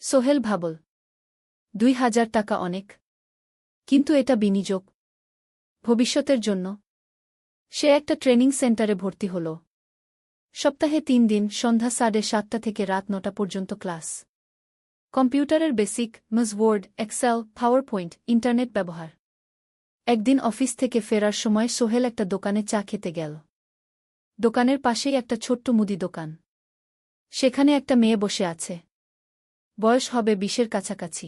সোহেল ভাবল। ২,০০০ টাকা অনেক। কিন্তু এটা বিনিয়োগ। ভবিষ্যতের জন্য। সে একটা ট্রেনিং সেন্টারে ভর্তি হল। সপ্তাহে ৩ দিন, সন্ধ্যা ৭:৩০ থেকে রাত ৯টা পর্যন্ত ক্লাস। কম্পিউটারের basic, MS Word, Excel, PowerPoint, internet ব্যবহার। একদিন অফিস থেকে ফেরার সময় সোহেল একটা দোকানে চা খেতে গেল। দোকানের পাশেই একটা ছোট্ট মুদি দোকান। সেখানে একটা মেয়ে বসে আছে। বয়স হবে ২০-এর কাছাকাছি।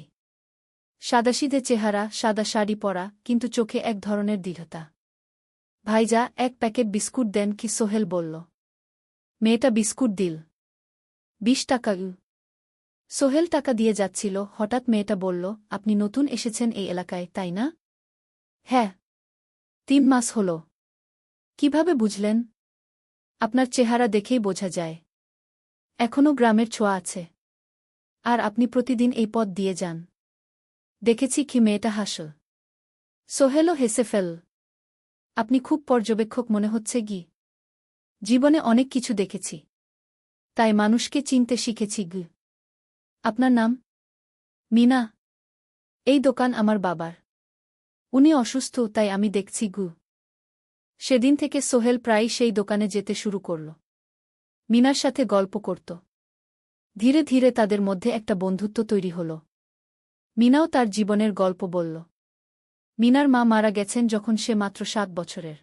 সাদাসিধে চেহারা, সাদা শাড়ি পরা, কিন্তু চোখে এক ধরনের দৃঢ়তা। ভাইজা, এক প্যাকেট বিস্কুট দেন কি? সোহেল বলল। মেয়েটা বিস্কুট দিল। 20 টাকা। সোহেল টাকা দিয়ে যাচ্ছিল, হঠাৎ মেয়েটা বলল, আপনি নতুন এসেছেন এই এলাকায়, তাই না? হ্যাঁ। 3 মাস হল। কিভাবে বুঝলেন? আপনার চেহারা দেখেই বোঝা যায়। এখনও গ্রামের ছোঁয়া আছে। আর আপনি প্রতিদিন এই পথ দিয়ে যান। দেখেছি কি? মেয়েটা হাসল। সোহেলও হেসে ফেল। আপনি খুব পর্যবেক্ষক মনে হচ্ছে গি। জীবনে অনেক কিছু দেখেছি। তাই মানুষকে চিনতে শিখেছি গি। আপনার নাম? মিনা। এই দোকান আমার বাবার। উনি অসুস্থ, তাই আমি দেখছি গু। সেদিন থেকে সোহেল প্রায়ই সেই দোকানে যেতে শুরু করল। মিনার সাথে গল্প করত। ধীরে ধীরে তাদের মধ্যে একটা বন্ধুত্ব তৈরি হল। মিনাও তার জীবনের গল্প বলল। মিনার মা মারা গেছেন যখন সে মাত্র 7 বছরের।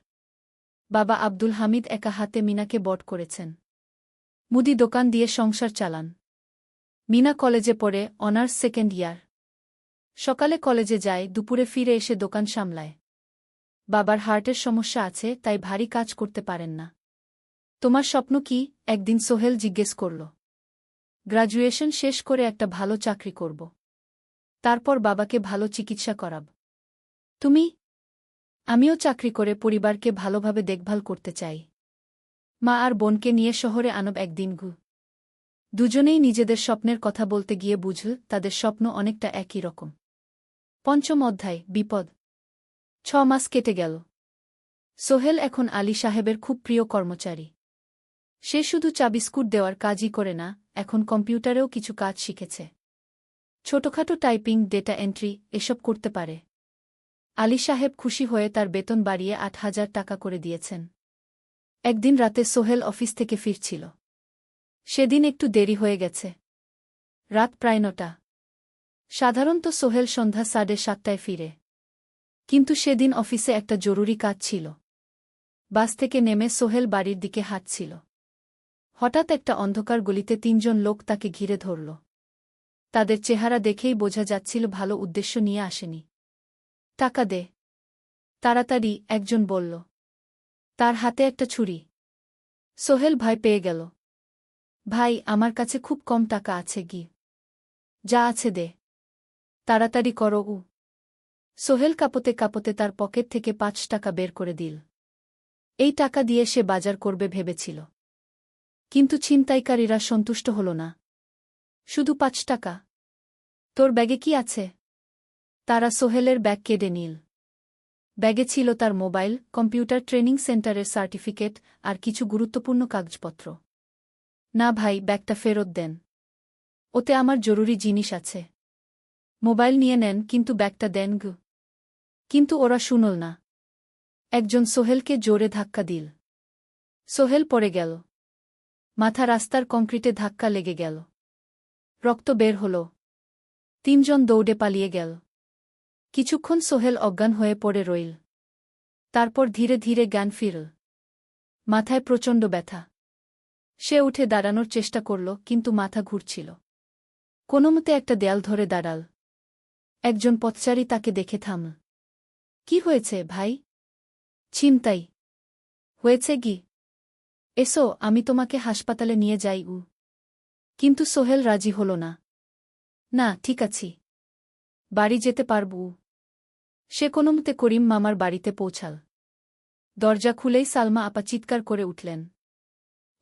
বাবা আব্দুল হামিদ একা হাতে মিনাকে বড় করেছেন। মুদি দোকান দিয়ে সংসার চালান। মিনা কলেজে পড়ে, অনার্স 2nd ইয়ার। সকালে কলেজে যায়, দুপুরে ফিরে এসে দোকান সামলায়। বাবার হার্টের সমস্যা আছে, তাই ভারী কাজ করতে পারেন না। তোমার স্বপ্ন কি? একদিন সোহেল জিজ্ঞেস করল। গ্র্যাজুয়েশন শেষ করে একটা ভালো চাকরি করব। তারপর বাবাকে ভালো চিকিৎসা করাব। তুমি? আমিও চাকরি করে পরিবারকে ভালোভাবে দেখভাল করতে চাই। মা আর বোনকে নিয়ে শহরে আনব একদিন গু। দুজনেই নিজেদের স্বপ্নের কথা বলতে গিয়ে বুঝল তাদের স্বপ্ন অনেকটা একই রকম। 5ম অধ্যায়, বিপদ। 6 মাস কেটে গেল। সোহেল এখন আলী সাহেবের খুব প্রিয় কর্মচারী। সে শুধু চা বিস্কুট দেওয়ার কাজই করে না, এখন কম্পিউটারেও কিছু কাজ শিখেছে। ছোটখাটো টাইপিং, ডেটা এন্ট্রি এসব করতে পারে। আলী সাহেব খুশি হয়ে তার বেতন বাড়িয়ে 8,000 টাকা করে দিয়েছেন। একদিন রাতে সোহেল অফিস থেকে ফিরছিল। সেদিন একটু দেরি হয়ে গেছে। রাত প্রায় 9টা। সাধারণত সোহেল সন্ধ্যা 7:30টায় ফিরে। কিন্তু সেদিন অফিসে একটা জরুরি কাজ ছিল। বাস থেকে নেমে সোহেল বাড়ির দিকে হাঁটছিল। হঠাৎ একটা অন্ধকার গলিতে 3 জন লোক তাকে ঘিরে ধরল। তাদের চেহারা দেখেই বোঝা যাচ্ছিল ভালো উদ্দেশ্য নিয়ে আসেনি। টাকা দে তাড়াতাড়ি, একজন বলল। তার হাতে একটা ছুরি। সোহেল ভয় পেয়ে গেল। ভাই, আমার কাছে খুব কম টাকা আছে গি। যা আছে দে। তাড়াতাড়ি করো। সোহেল কাঁপতে কাঁপতে তার পকেট থেকে 5 টাকা বের করে দিল। এই টাকা দিয়ে সে বাজার করবে ভেবেছিল। কিন্তু ছিনতাইকারীরা সন্তুষ্ট হল না। শুধু 5 টাকা? তোর ব্যাগে কি আছে? তারা সোহেলের ব্যাগ কেড়ে নিল। ব্যাগে ছিল তার মোবাইল, কম্পিউটার ট্রেনিং সেন্টারের সার্টিফিকেট আর কিছু গুরুত্বপূর্ণ কাগজপত্র। না ভাই, ব্যাগটা ফেরত দেন। ওতে আমার জরুরি জিনিস আছে। মোবাইল নিয়ে নেন, কিন্তু ব্যাগটা দেন গু। কিন্তু ওরা শুনল না। একজন সোহেলকে জোরে ধাক্কা দিল। সোহেল পড়ে গেল। মাথা রাস্তার কংক্রিটে ধাক্কা লেগে গেল। রক্ত বের হল। 3 জন দৌড়ে পালিয়ে গেল। কিছুক্ষণ সোহেল অজ্ঞান হয়ে পড়ে রইল। তারপর ধীরে ধীরে জ্ঞান ফিরল। মাথায় প্রচণ্ড ব্যথা। সে উঠে দাঁড়ানোর চেষ্টা করল, কিন্তু মাথা ঘুরছিল। কোনোমতে একটা দেয়াল ধরে দাঁড়াল। একজন পথচারী তাকে দেখে থামল। কি হয়েছে ভাই? ছিনতাই হয়েছে গি? এসো, আমি তোমাকে হাসপাতালে নিয়ে যাই। কিন্তু সোহেল রাজি হল না। না, ঠিক আছি। বাড়ি যেতে পারব। সে কোনোমতে করিম মামার বাড়িতে পৌঁছাল। দরজা খুলেই সালমা আপা চিৎকার করে উঠলেন।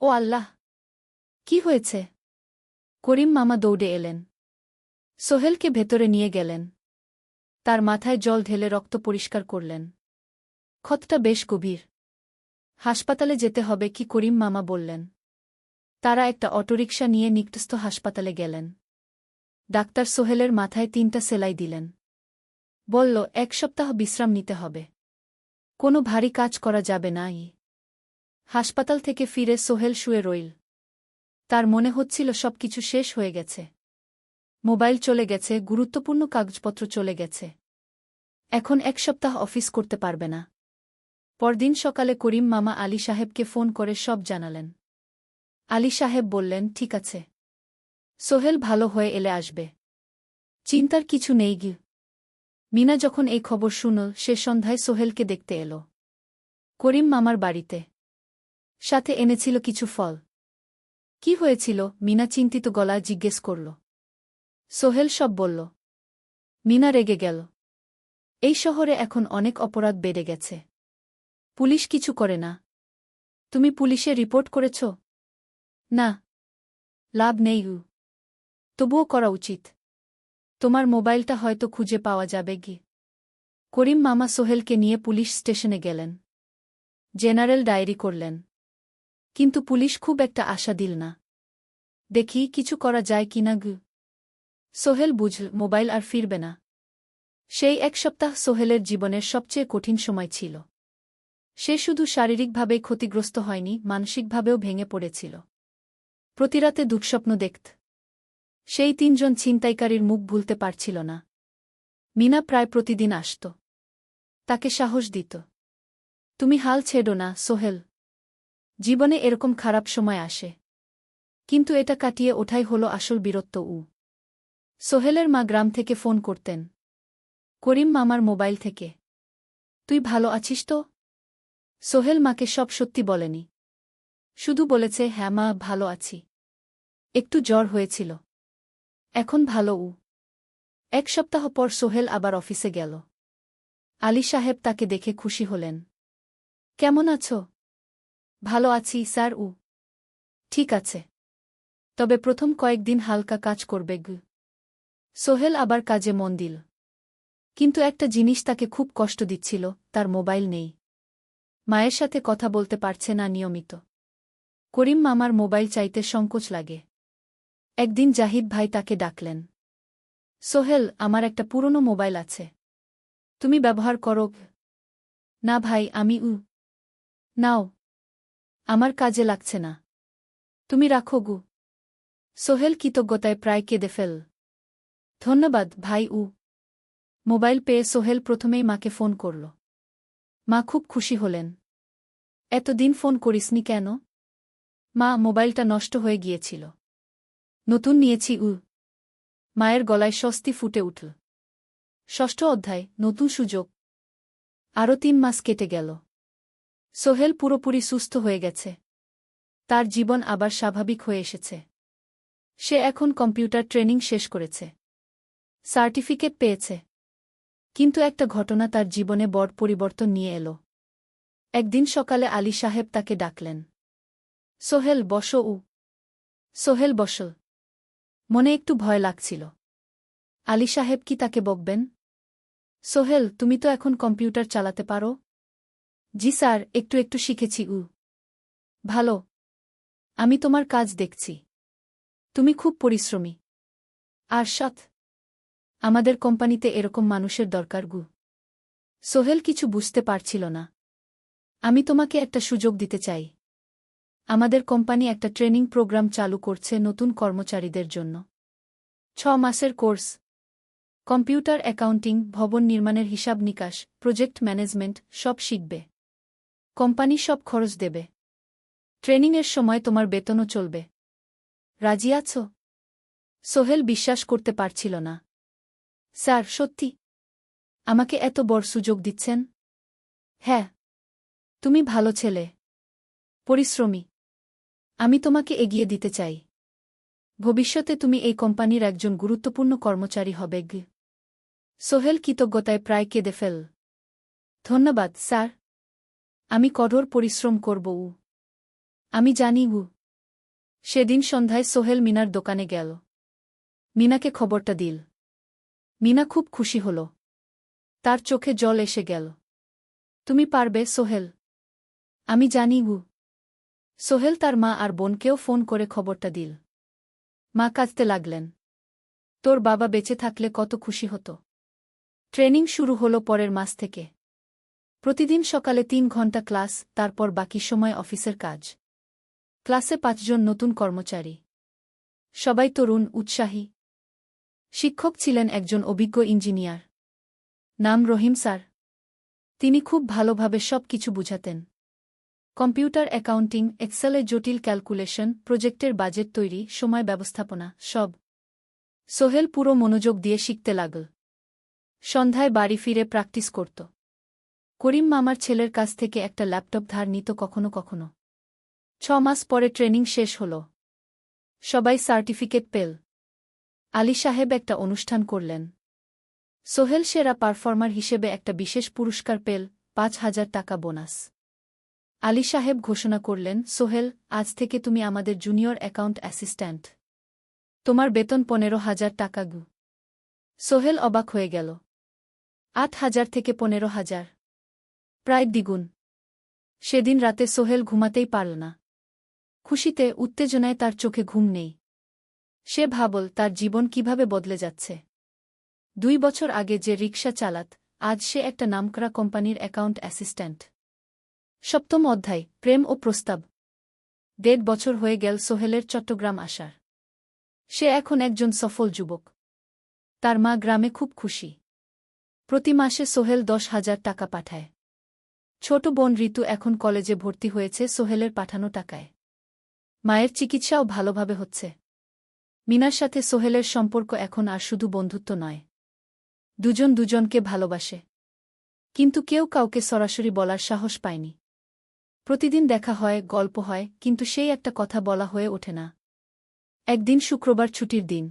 ও আল্লাহ! কি হয়েছে? করিম মামা দৌড়ে এলেন। সোহেলকে ভেতরে নিয়ে গেলেন। তার মাথায় জল ঢেলে রক্ত পরিষ্কার করলেন। ক্ষতটা বেশ গভীর। হাসপাতালে যেতে হবে কি? করিম মামা বললেন। তারা একটা অটোরিকশা নিয়ে নিকটস্থ হাসপাতালে গেলেন। ডাক্তার সোহেলের মাথায় 3টা সেলাই দিলেন। বলল, 1 সপ্তাহ বিশ্রাম নিতে হবে। কোনো ভারী কাজ করা যাবে না। হাসপাতাল থেকে ফিরে সোহেল শুয়ে রইল। তার মনে হচ্ছিল সবকিছু শেষ হয়ে গেছে। মোবাইল চলে গেছে, গুরুত্বপূর্ণ কাগজপত্র চলে গেছে। এখন 1 সপ্তাহ অফিস করতে পারবে না। পরদিন সকালে করিম মামা আলী সাহেবকে ফোন করে সব জানালেন। আলী সাহেব বললেন, ঠিক আছে। সোহেল ভালো হয়ে এলে আসবে। চিন্তার কিছু নেই গি। মিনা যখন এই খবর শুনল সে সন্ধ্যায় সোহেলকে দেখতে এল করিম মামার বাড়িতে। সাথে এনেছিল কিছু ফল। কি হয়েছিল? মিনা চিন্তিত গলায় জিজ্ঞেস করল। সোহেল সব বলল। মিনা রেগে গেল। এই শহরে এখন অনেক অপরাধ বেড়ে গেছে। পুলিশ কিছু করে না। তুমি পুলিশে রিপোর্ট করেছ? না। লাভ নেই। তবুও করা উচিত। তোমার মোবাইলটা হয়তো খুঁজে পাওয়া যাবে কি? করিম মামা সোহেলকে নিয়ে পুলিশ স্টেশনে গেলেন। জেনারেল ডায়েরি করলেন। কিন্তু পুলিশ খুব একটা আশা দিল না। দেখি কিছু করা যায় কিনা গু। সোহেল বুঝল মোবাইল আর ফিরবে না। সেই এক সপ্তাহ সোহেলের জীবনের সবচেয়ে কঠিন সময় ছিল। সে শুধু শারীরিকভাবেই ক্ষতিগ্রস্ত হয়নি, মানসিকভাবেও ভেঙে পড়েছিল। প্রতিরাতে দুঃস্বপ্ন দেখত। সেই ৩ জন ছিনতাইকারীর মুখ ভুলতে পারছিল না। মিনা প্রায় প্রতিদিন আসত। তাকে সাহস দিত। তুমি হাল ছেড়ো না সোহেল। জীবনে এরকম খারাপ সময় আসে। কিন্তু এটা কাটিয়ে ওঠাই হলো আসল বীরত্ব। সোহেলের মা গ্রাম থেকে ফোন করতেন। করিম মামার মোবাইল থেকে। তুই ভালো আছিস তো? সোহেল মাকে সব সত্যি বলেনি। শুধু বলেছে, হ্যাঁ মা, ভালো আছি। একটু জ্বর হয়েছিল। এখন ভালো। ১ সপ্তাহ পর সোহেল আবার অফিসে গেল। আলী সাহেব তাকে দেখে খুশি হলেন। কেমন আছো? ভালো আছি স্যার। ঠিক আছে। তবে প্রথম কয়েকদিন হালকা কাজ করবে গু। সোহেল আবার কাজে মন দিল। কিন্তু একটা জিনিস তাকে খুব কষ্ট দিচ্ছিল, তার মোবাইল নেই। মায়ের সাথে কথা বলতে পারছে না নিয়মিত। করিম মামার মোবাইল চাইতে সংকোচ লাগে। একদিন জাহিদ ভাই তাকে ডাকলেন। সোহেল, আমার একটা পুরনো মোবাইল আছে। তুমি ব্যবহার করো? না ভাই, আমি নাও। আমার কাজে লাগছে না। তুমি রাখো গু। সোহেল কৃতজ্ঞতায় প্রায় কেঁদে ফেল। ধন্যবাদ ভাই। মোবাইল পেয়ে সোহেল প্রথমেই মাকে ফোন করল। মা খুব খুশি হলেন। এতদিন ফোন করিসনি কেন? মা, মোবাইলটা নষ্ট হয়ে গিয়েছিল। নতুন নিয়েছি। মায়ের গলায় স্বস্তি ফুটে উঠল। ৬ষ্ঠ অধ্যায়, নতুন সুযোগ। আরও ৩ মাস কেটে গেল। সোহেল পুরোপুরি সুস্থ হয়ে গেছে। তার জীবন আবার স্বাভাবিক হয়ে এসেছে। সে এখন কম্পিউটার ট্রেনিং শেষ করেছে। সার্টিফিকেট পেয়েছে। কিন্তু একটা ঘটনা তার জীবনে বড় পরিবর্তন নিয়ে এল। একদিন সকালে আলী সাহেব তাকে ডাকলেন। সোহেল, বসো। সোহেল বসল। মনে একটু ভয় লাগছিল। আলী সাহেব কি তাকে বকবেন? সোহেল, তুমি তো এখন কম্পিউটার চালাতে পারো? জি স্যার, একটু একটু শিখেছি। ভালো। আমি তোমার কাজ দেখছি। তুমি খুব পরিশ্রমী আর সৎ। আমাদের কোম্পানিতে এরকম মানুষের দরকার গু। সোহেল কিছু বুঝতে পারছিল না। আমি তোমাকে একটা সুযোগ দিতে চাই। আমাদের কোম্পানি একটা ট্রেনিং প্রোগ্রাম চালু করছে নতুন কর্মচারীদের জন্য। ৬ মাসের কোর্স। কম্পিউটার, অ্যাকাউন্টিং, ভবন নির্মাণের হিসাব নিকাশ, প্রজেক্ট ম্যানেজমেন্ট সব শিখবে। কোম্পানি সব খরচ দেবে। ট্রেনিংয়ের সময় তোমার বেতনও চলবে। রাজি আছো? সোহেল বিশ্বাস করতে পারছিল না। স্যার, সত্যি? আমাকে এত বড় সুযোগ দিচ্ছেন? হ্যাঁ। তুমি ভালো ছেলে, পরিশ্রমী। আমি তোমাকে এগিয়ে দিতে চাই। ভবিষ্যতে তুমি এই কোম্পানির একজন গুরুত্বপূর্ণ কর্মচারী হবে। সোহেল কৃতজ্ঞতায় প্রায় কেঁদে ফেল। ধন্যবাদ স্যার। আমি কঠোর পরিশ্রম করব। আমি জানি। সেদিন সন্ধ্যায় সোহেল মিনার দোকানে গেল। মিনাকে খবরটা দিল। মিনা খুব খুশি হল। তার চোখে জল এসে গেল। তুমি পারবে সোহেল। আমি জানি। সোহেল তার মা আর বোনকেও ফোন করে খবরটা দিল। মা কাঁদতে লাগলেন। তোর বাবা বেঁচে থাকলে কত খুশি হতো। ট্রেনিং শুরু হলো পরের মাস থেকে। প্রতিদিন সকালে ৩ ঘন্টা ক্লাস, তারপর বাকি সময় অফিসের কাজ। ক্লাসে ৫ জন নতুন কর্মচারী। সবাই তরুণ, উৎসাহী। শিক্ষক ছিলেন একজন অভিজ্ঞ ইঞ্জিনিয়ার। নাম রহিম স্যার। তিনি খুব ভালোভাবে সব কিছু বুঝাতেন। কম্পিউটার, অ্যাকাউন্টিং, এক্সেলে জটিল ক্যালকুলেশন, প্রজেক্টের বাজেট তৈরি, সময় ব্যবস্থাপনা সব। সোহেল পুরো মনোযোগ দিয়ে শিখতে লাগল। সন্ধ্যায় বাড়ি ফিরে প্র্যাকটিস করত। করিম মামার ছেলের কাছ থেকে একটা ল্যাপটপ ধার নিত কখনো কখনো। 6 মাস পরে ট্রেনিং শেষ হল। সবাই সার্টিফিকেট পেল। আলী সাহেব একটা অনুষ্ঠান করলেন। সোহেল সেরা পারফর্মার হিসেবে একটা বিশেষ পুরস্কার পেল, 5,000 টাকা বোনাস। আলী সাহেব ঘোষণা করলেন, সোহেল, আজ থেকে তুমি আমাদের জুনিয়র অ্যাকাউন্ট অ্যাসিস্ট্যান্ট। তোমার বেতন 15,000 টাকা গু। সোহেল অবাক হয়ে গেল। 8,000 থেকে 15,000, প্রায় দ্বিগুণ। সেদিন রাতে সোহেল ঘুমাতেই পারল না। খুশিতে, উত্তেজনায় তার চোখে ঘুম নেই। সে ভাবল তার জীবন কিভাবে বদলে যাচ্ছে। 2 বছর আগে যে রিকশা চালাত, আজ সে একটা নামকরা কোম্পানির অ্যাকাউন্ট অ্যাসিস্ট্যান্ট। 7ম অধ্যায়, প্রেম ও প্রস্তাব। 1.5 বছর হয়ে গেল সোহেলের চট্টগ্রাম আসার। সে এখন একজন সফল যুবক। তার মা গ্রামে খুব খুশি। প্রতি মাসে সোহেল 10,000 টাকা পাঠায়। ছোট বোন ঋতু এখন কলেজে ভর্তি হয়েছে সোহেলের পাঠানো টাকায়। মায়ের চিকিৎসাও ভালোভাবে হচ্ছে। মিনার সাথে সোহেলের সম্পর্ক এখন আর শুধু বন্ধুত্ব নয়। দুজন দুজনকে ভালোবাসে। কিন্তু কেউ কাউকে সরাসরি বলার সাহস পায়নি। প্রতিদিন দেখা হয়, গল্প হয়, কিন্তু সেই একটা কথা বলা হয়ে ওঠে না। একদিন শুক্রবার ছুটির দিন।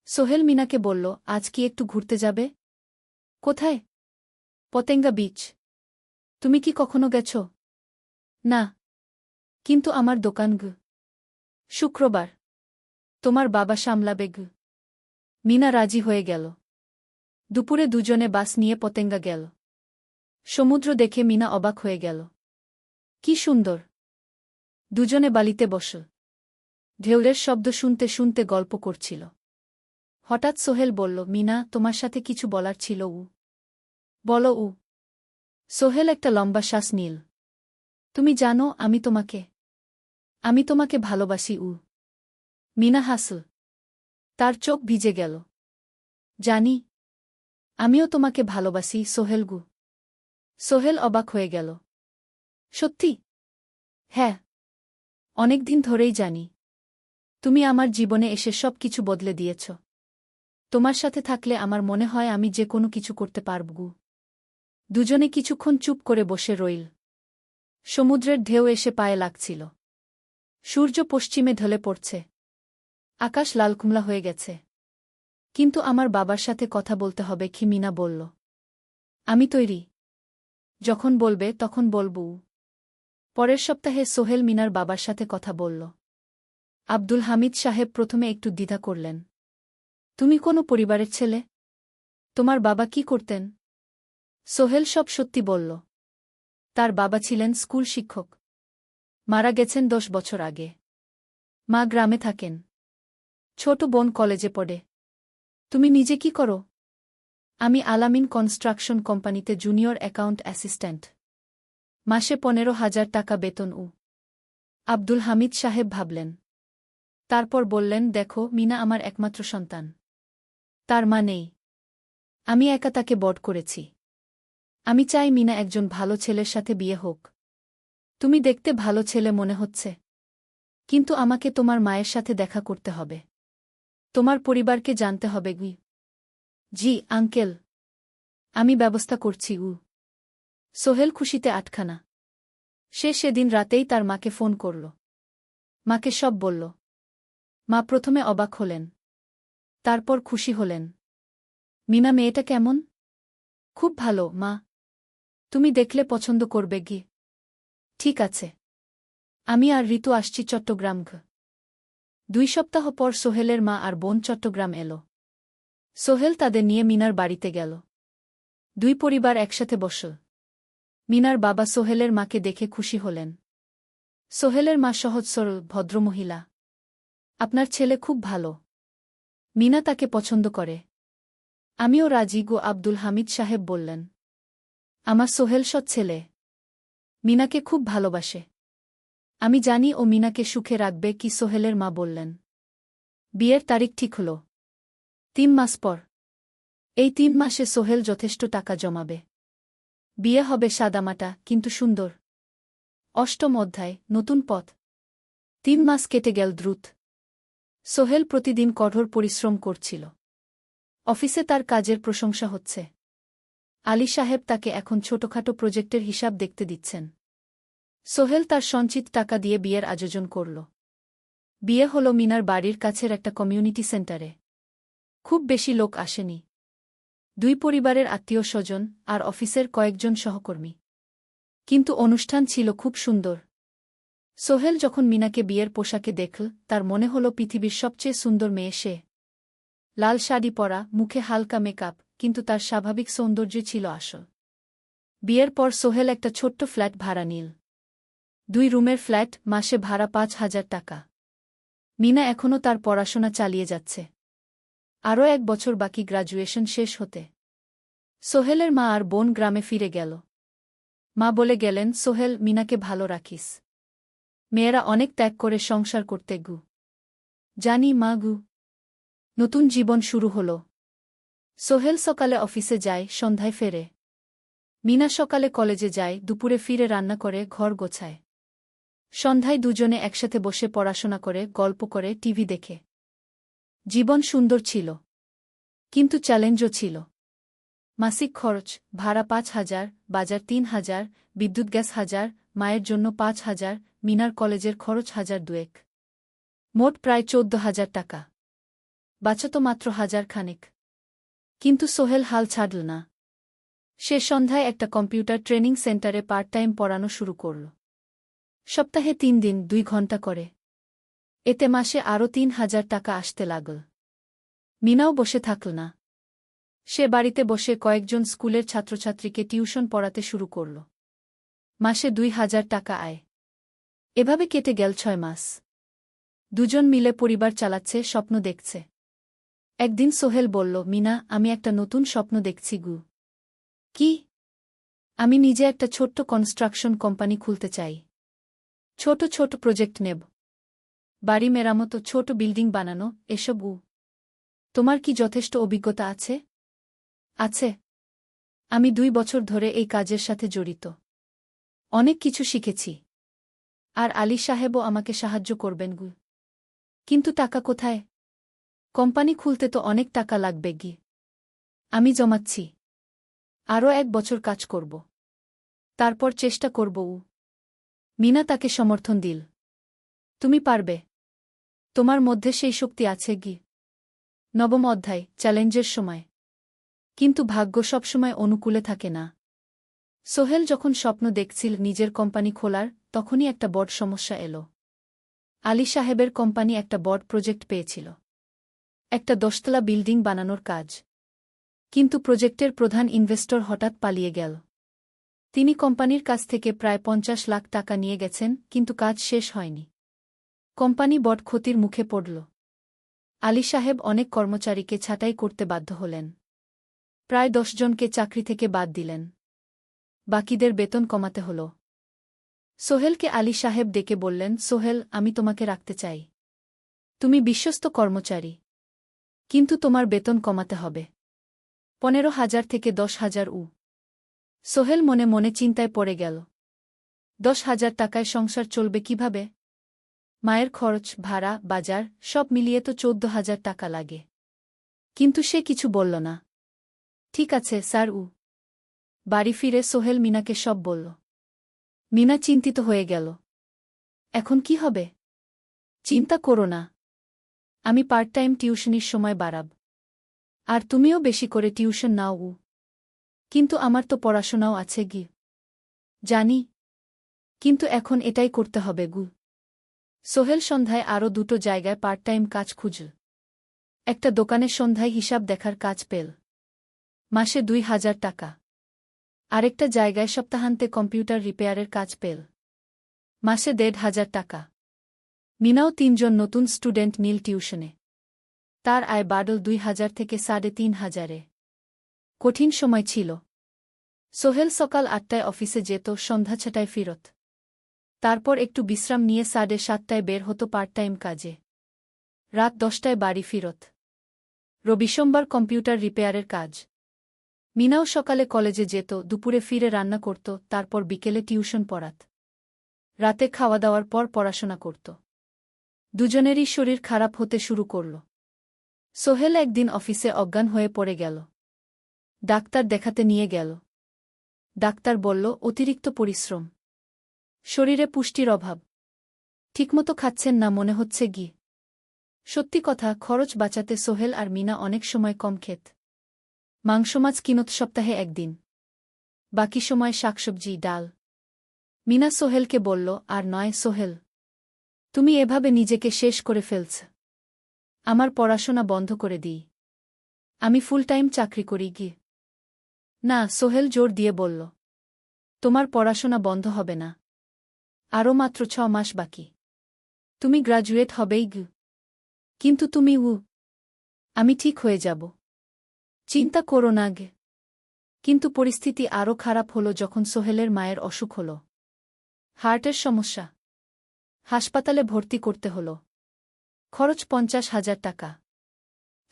সোহেল মিনাকে বলল, আজ কি একটু ঘুরতে যাবে? কোথায়? পতেঙ্গা বিচ। তুমি কি কখনো গেছ? না। কিন্তু আমার দোকান গু। শুক্রবার। তোমার বাবা সামলাবে গু। মিনা রাজি হয়ে গেল। দুপুরে দুজনে বাস নিয়ে পতেঙ্গা গেল। সমুদ্র দেখে মিনা অবাক হয়ে গেল। কি সুন্দর! দুজনে বালিতে বসল। ঢেউয়ের শব্দ শুনতে শুনতে গল্প করছিল। হঠাৎ সোহেল বলল, মিনা, তোমার সাথে কিছু বলার ছিল। বলো। সোহেল একটা লম্বা শ্বাস নিল। তুমি জানো, আমি তোমাকে ভালোবাসি। মিনা হাসল। তার চোখ ভিজে গেল। জানি। আমিও তোমাকে ভালোবাসি, সোহেল গু। সোহেল অবাক হয়ে গেল। সত্যি? হ্যাঁ। অনেকদিন ধরেই জানি। তুমি আমার জীবনে এসে সব কিছু বদলে দিয়েছ। তোমার সাথে থাকলে আমার মনে হয় আমি যে কোনো কিছু করতে পারব গু। দুজনে কিছুক্ষণ চুপ করে বসে রইল। সমুদ্রের ঢেউ এসে পায়ে লাগছিল। সূর্য পশ্চিমে ঢলে পড়ছে। আকাশ লালকুমলা হয়ে গেছে। কিন্তু আমার বাবার সাথে কথা বলতে হবে কি? মিনা বলল। আমি তৈরি। যখন বলবে তখন বলবো। পরের সপ্তাহে সোহেল মিনার বাবার সাথে কথা বলল। আব্দুল হামিদ সাহেব প্রথমে একটু দ্বিধা করলেন। তুমি কোনো পরিবারের ছেলে? তোমার বাবা কি করতেন? সোহেল সব সত্যি বলল। তার বাবা ছিলেন স্কুল শিক্ষক। মারা গেছেন 10 বছর আগে। মা গ্রামে থাকেন। ছোট বোন কলেজে পড়ে। তুমি নিজে কি করো? আমি আলামিন কনস্ট্রাকশন কোম্পানিতে জুনিয়র অ্যাকাউন্ট অ্যাসিস্ট্যান্ট। মাসে 15,000 টাকা বেতন। আব্দুল হামিদ সাহেব ভাবলেন। তারপর বললেন, দেখো মিনা আমার একমাত্র সন্তান। তার মা নেই। আমি একা তাকে বড় করেছি। আমি চাই মিনা একজন ভালো ছেলের সাথে বিয়ে হোক। তুমি দেখতে ভালো ছেলে মনে হচ্ছে। কিন্তু আমাকে তোমার মায়ের সাথে দেখা করতে হবে। তোমার পরিবারকে জানতে হবে। জি আঙ্কেল। আমি ব্যবস্থা করছি। সোহেল খুশিতে আটখানা। সে সেদিন রাতেই তার মাকে ফোন করল। মাকে সব বলল। মা প্রথমে অবাক হলেন। তারপর খুশি হলেন। মিনা মেয়েটা কেমন? খুব ভালো মা। তুমি দেখলে পছন্দ করবে। ঠিক আছে। আমি আর ঋতু আসছি চট্টগ্রাম। 2 সপ্তাহ পর সোহেলের মা আর বোন চট্টগ্রাম এলো। সোহেল তাদের নিয়ে মিনার বাড়িতে গেল। 2 পরিবার একসাথে বসল। মিনার বাবা সোহেলের মাকে দেখে খুশি হলেন। সোহেলের মা সহজ সরল ভদ্রমহিলা। আপনার ছেলে খুব ভালো। মিনা তাকে পছন্দ করে। আমিও রাজি। আব্দুল হামিদ সাহেব বললেন। আমার সোহেল সৎ ছেলে। মিনাকে খুব ভালোবাসে। আমি জানি ও মিনাকে সুখে রাখবে। কি? সোহেলের মা বললেন। বিয়ের তারিখ ঠিক হল 3 মাস পর। এই 3 মাসে সোহেল যথেষ্ট টাকা জমাবে। বিয়ে হবে সাদামাটা কিন্তু সুন্দর। 8ম অধ্যায়, নতুন পথ। 3 মাস কেটে গেল দ্রুত। সোহেল প্রতিদিন কঠোর পরিশ্রম করছিল। অফিসে তার কাজের প্রশংসা হচ্ছে। আলী সাহেব তাকে এখন ছোটখাটো প্রজেক্টের হিসাব দেখতে দিচ্ছেন। সোহেল তার সঞ্চিত টাকা দিয়ে বিয়ের আয়োজন করল। বিয়ে হল মিনার বাড়ির কাছের একটা কমিউনিটি সেন্টারে। খুব বেশি লোক আসেনি। দুই পরিবারের আত্মীয় স্বজন আর অফিসের কয়েকজন সহকর্মী। কিন্তু অনুষ্ঠান ছিল খুব সুন্দর। সোহেল যখন মিনাকে বিয়ের পোশাকে দেখল, তার মনে হল পৃথিবীর সবচেয়ে সুন্দর মেয়ে সে। লাল শাড়ি পরা, মুখে হালকা মেকআপ, কিন্তু তার স্বাভাবিক সৌন্দর্য ছিল আসল। বিয়ের পর সোহেল একটা ছোট্ট ফ্ল্যাট ভাড়া নিল। 2 রুমের ফ্ল্যাট, মাসে ভাড়া 5,000 টাকা। মিনা এখনও তার পড়াশোনা চালিয়ে যাচ্ছে। আরও 1 বছর বাকি গ্র্যাজুয়েশন শেষ হতে। সোহেলের মা আর বোন গ্রামে ফিরে গেল। মা বলে গেলেন, সোহেল, মিনাকে ভালো রাখিস। মেয়েরা অনেক ত্যাগ করে সংসার করতে গু। জানি মা গু। নতুন জীবন শুরু হল। সোহেল সকালে অফিসে যায়, সন্ধ্যায় ফেরে। মিনা সকালে কলেজে যায়, দুপুরে ফিরে রান্না করে, ঘর গোছায়। সন্ধ্যায় দুজনে একসাথে বসে পড়াশোনা করে, গল্প করে, টিভি দেখে। জীবন সুন্দর ছিল। কিন্তু চ্যালেঞ্জও ছিল। মাসিক খরচ, ভাড়া 5,000, বাজার 3,000, বিদ্যুৎ গ্যাস 1,000, মায়ের জন্য 5,000, মিনার কলেজের খরচ 1,200। মোট প্রায় 14,000 টাকা। বাঁচত মাত্র 1,000 খানেক। কিন্তু সোহেল হাল ছাড়ল না। সে সন্ধ্যায় একটা কম্পিউটার ট্রেনিং সেন্টারে পার্ট টাইম পড়ানো শুরু করল। সপ্তাহে 3 দিন 2 ঘন্টা করে। এতে মাসে আরও 3,000 টাকা আসতে লাগল। মিনাও বসে থাকল না। সে বাড়িতে বসে কয়েকজন স্কুলের ছাত্রছাত্রীকে টিউশন পড়াতে শুরু করল। মাসে 2,000 টাকা আয়। এভাবে কেটে গেল 6 মাস। দুজন মিলে পরিবার চালাচ্ছে, স্বপ্ন দেখছে। একদিন সোহেল বলল, মিনা, আমি একটা নতুন স্বপ্ন দেখছি গু। কি? আমি নিজে একটা ছোট্ট কনস্ট্রাকশন কোম্পানি খুলতে চাই। ছোট ছোট প্রজেক্ট নেব। বাড়ি মেরামত, ছোট বিল্ডিং বানানো, এসব। তোমার কি যথেষ্ট অভিজ্ঞতা আছে? আছে। আমি 2 বছর ধরে এই কাজের সাথে জড়িত। অনেক কিছু শিখেছি। আর আলী সাহেবও আমাকে সাহায্য করবেন গু। কিন্তু টাকা কোথায়? কোম্পানি খুলতে তো অনেক টাকা লাগবে গি। আমি জমাচ্ছি। আরও 1 বছর কাজ করব। তারপর চেষ্টা করব। মিনা তাকে সমর্থন দিল। তুমি পারবে। তোমার মধ্যে সেই শক্তি আছে গি। 9ম অধ্যায়, চ্যালেঞ্জের সময়। কিন্তু ভাগ্য সবসময় অনুকূলে থাকে না। সোহেল যখন স্বপ্ন দেখছিল নিজের কোম্পানি খোলার, তখনই একটা বড় সমস্যা এল। আলী সাহেবের কোম্পানি একটা বড় প্রজেক্ট পেয়েছিল। একটা 10তলা বিল্ডিং বানানোর কাজ। কিন্তু প্রজেক্টের প্রধান ইনভেস্টর হঠাৎ পালিয়ে গেল। তিনি কোম্পানির কাছ থেকে প্রায় 50 লাখ টাকা নিয়ে গেছেন, কিন্তু কাজ শেষ হয়নি। কোম্পানি বড় ক্ষতির মুখে পড়ল। আলী সাহেব অনেক কর্মচারীকে ছাঁটাই করতে বাধ্য হলেন। প্রায় 10 জনকে চাকরি থেকে বাদ দিলেন। বাকিদের বেতন কমাতে হল। সোহেলকে আলী সাহেব ডেকে বললেন, সোহেল, আমি তোমাকে রাখতে চাই। তুমি বিশ্বস্ত কর্মচারী। কিন্তু তোমার বেতন কমাতে হবে। 15,000 থেকে 10,000। সোহেল মনে মনে চিন্তায় পড়ে গেল। 10,000 টাকায় সংসার চলবে কিভাবে? মায়ের খরচ, ভাড়া, বাজার, সব মিলিয়ে তো 14,000 টাকা লাগে। কিন্তু সে কিছু বলল না। ঠিক আছে স্যার। বাড়ি ফিরে সোহেল মিনাকে সব বলল। মিনা চিন্তিত হয়ে গেল। এখন কি হবে? চিন্তা করো না। আমি পার্ট টাইম টিউশনির সময় বাড়াব। আর তুমিও বেশি করে টিউশন নাও। কিন্তু আমার তো পড়াশোনাও আছে গি। জানি। কিন্তু এখন এটাই করতে হবে গু। সোহেল সন্ধ্যায় আরও 2টো জায়গায় পার্ট টাইম কাজ খুঁজল। একটা দোকানে সন্ধ্যায় হিসাব দেখার কাজ পেল। মাসে 2,000 টাকা। আরেকটা জায়গায় সপ্তাহান্তে কম্পিউটার রিপেয়ারের কাজ পেল। মাসে 1,500 টাকা। মিনাও 3 জন নতুন স্টুডেন্ট নিল টিউশনে। তার আয় বাড়ল 2,000 থেকে 3,500-এ। কঠিন সময় ছিল। সোহেল সকাল 8টায় অফিসে যেত, সন্ধ্যা 6টায় ফিরত। তারপর একটু বিশ্রাম নিয়ে 7:30টায় বের হতো পার্ট টাইম কাজে। রাত 10টায় বাড়ি ফিরত। রবি সোমবার কম্পিউটার রিপেয়ারের কাজ। মিনাও সকালে কলেজে যেত, দুপুরে ফিরে রান্না করত, তারপর বিকেলে টিউশন পড়াত। রাতে খাওয়া দাওয়ার পর পড়াশোনা করত। দুজনেরই শরীর খারাপ হতে শুরু করল। সোহেল একদিন অফিসে অজ্ঞান হয়ে পড়ে গেল। ডাক্তার দেখাতে নিয়ে গেল। ডাক্তার বলল অতিরিক্ত পরিশ্রম, শরীরে পুষ্টির অভাব, ঠিকমতো খাচ্ছেন না মনে হচ্ছে ঘি। সত্যি কথা, খরচ বাঁচাতে সোহেল আর মিনা অনেক সময় কম খেত। মাংস মাছ কিনত সপ্তাহে একদিন, বাকি সময় শাকসবজি ডাল। মিনা সোহেলকে বলল, আর নয় সোহেল, তুমি এভাবে নিজেকে শেষ করে ফেলছ। আমার পড়াশোনা বন্ধ করে দিই, আমি ফুল টাইম চাকরি করি গিয়ে। না, সোহেল জোর দিয়ে বলল, তোমার পড়াশোনা বন্ধ হবে না, আরও মাত্র 6 মাস বাকি, তুমি গ্রাজুয়েট হবেই গু। কিন্তু তুমি আমি ঠিক হয়ে যাব, চিন্তা করো না গে। কিন্তু পরিস্থিতি আরও খারাপ হলো যখন সোহেলের মায়ের অসুখ হল। হার্টের সমস্যা, হাসপাতালে ভর্তি করতে হল। খরচ 50,000 টাকা।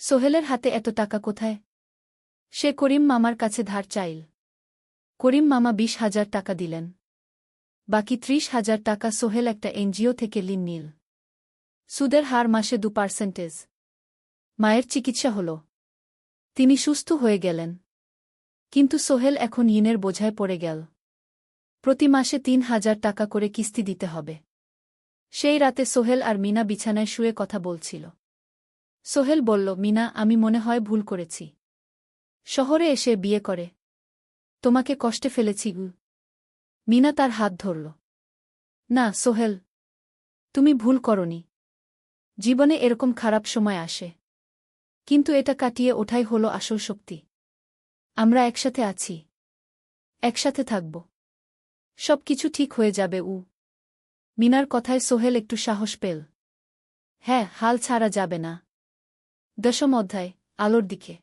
সোহেলের হাতে এত টাকা কোথায়? সে করিম মামার কাছে ধার চাইল। করিম মামা 20,000 টাকা দিলেন। বাকি 30,000 টাকা সোহেল একটা এনজিও থেকে ঋণ নিল। সুদের হার মাসে 2%। মায়ের চিকিৎসা হল, তিনি সুস্থ হয়ে গেলেন। কিন্তু সোহেল এখন ঋণের বোঝায় পড়ে গেল। প্রতি মাসে 3,000 টাকা করে কিস্তি দিতে হবে। সেই রাতে সোহেল আর মিনা বিছানায় শুয়ে কথা বলছিল। সোহেল বলল, মিনা, আমি মনে হয় ভুল করেছি। শহরে এসে বিয়ে করে তোমাকে কষ্টে ফেলেছি গু। মিনা তার হাত ধরল। না সোহেল, তুমি ভুল করনি। জীবনে এরকম খারাপ সময় আসে, কিন্তু এটা কাটিয়ে ওঠাই হলো আসল শক্তি। আমরা একসাথে আছি, একসাথে থাকব, সব কিছু ঠিক হয়ে যাবে। মিনার কথায় সোহেল একটু সাহস পেল। হ্যাঁ, হাল ছাড়া যাবে না। 10ম অধ্যায়, আলোর দিকে।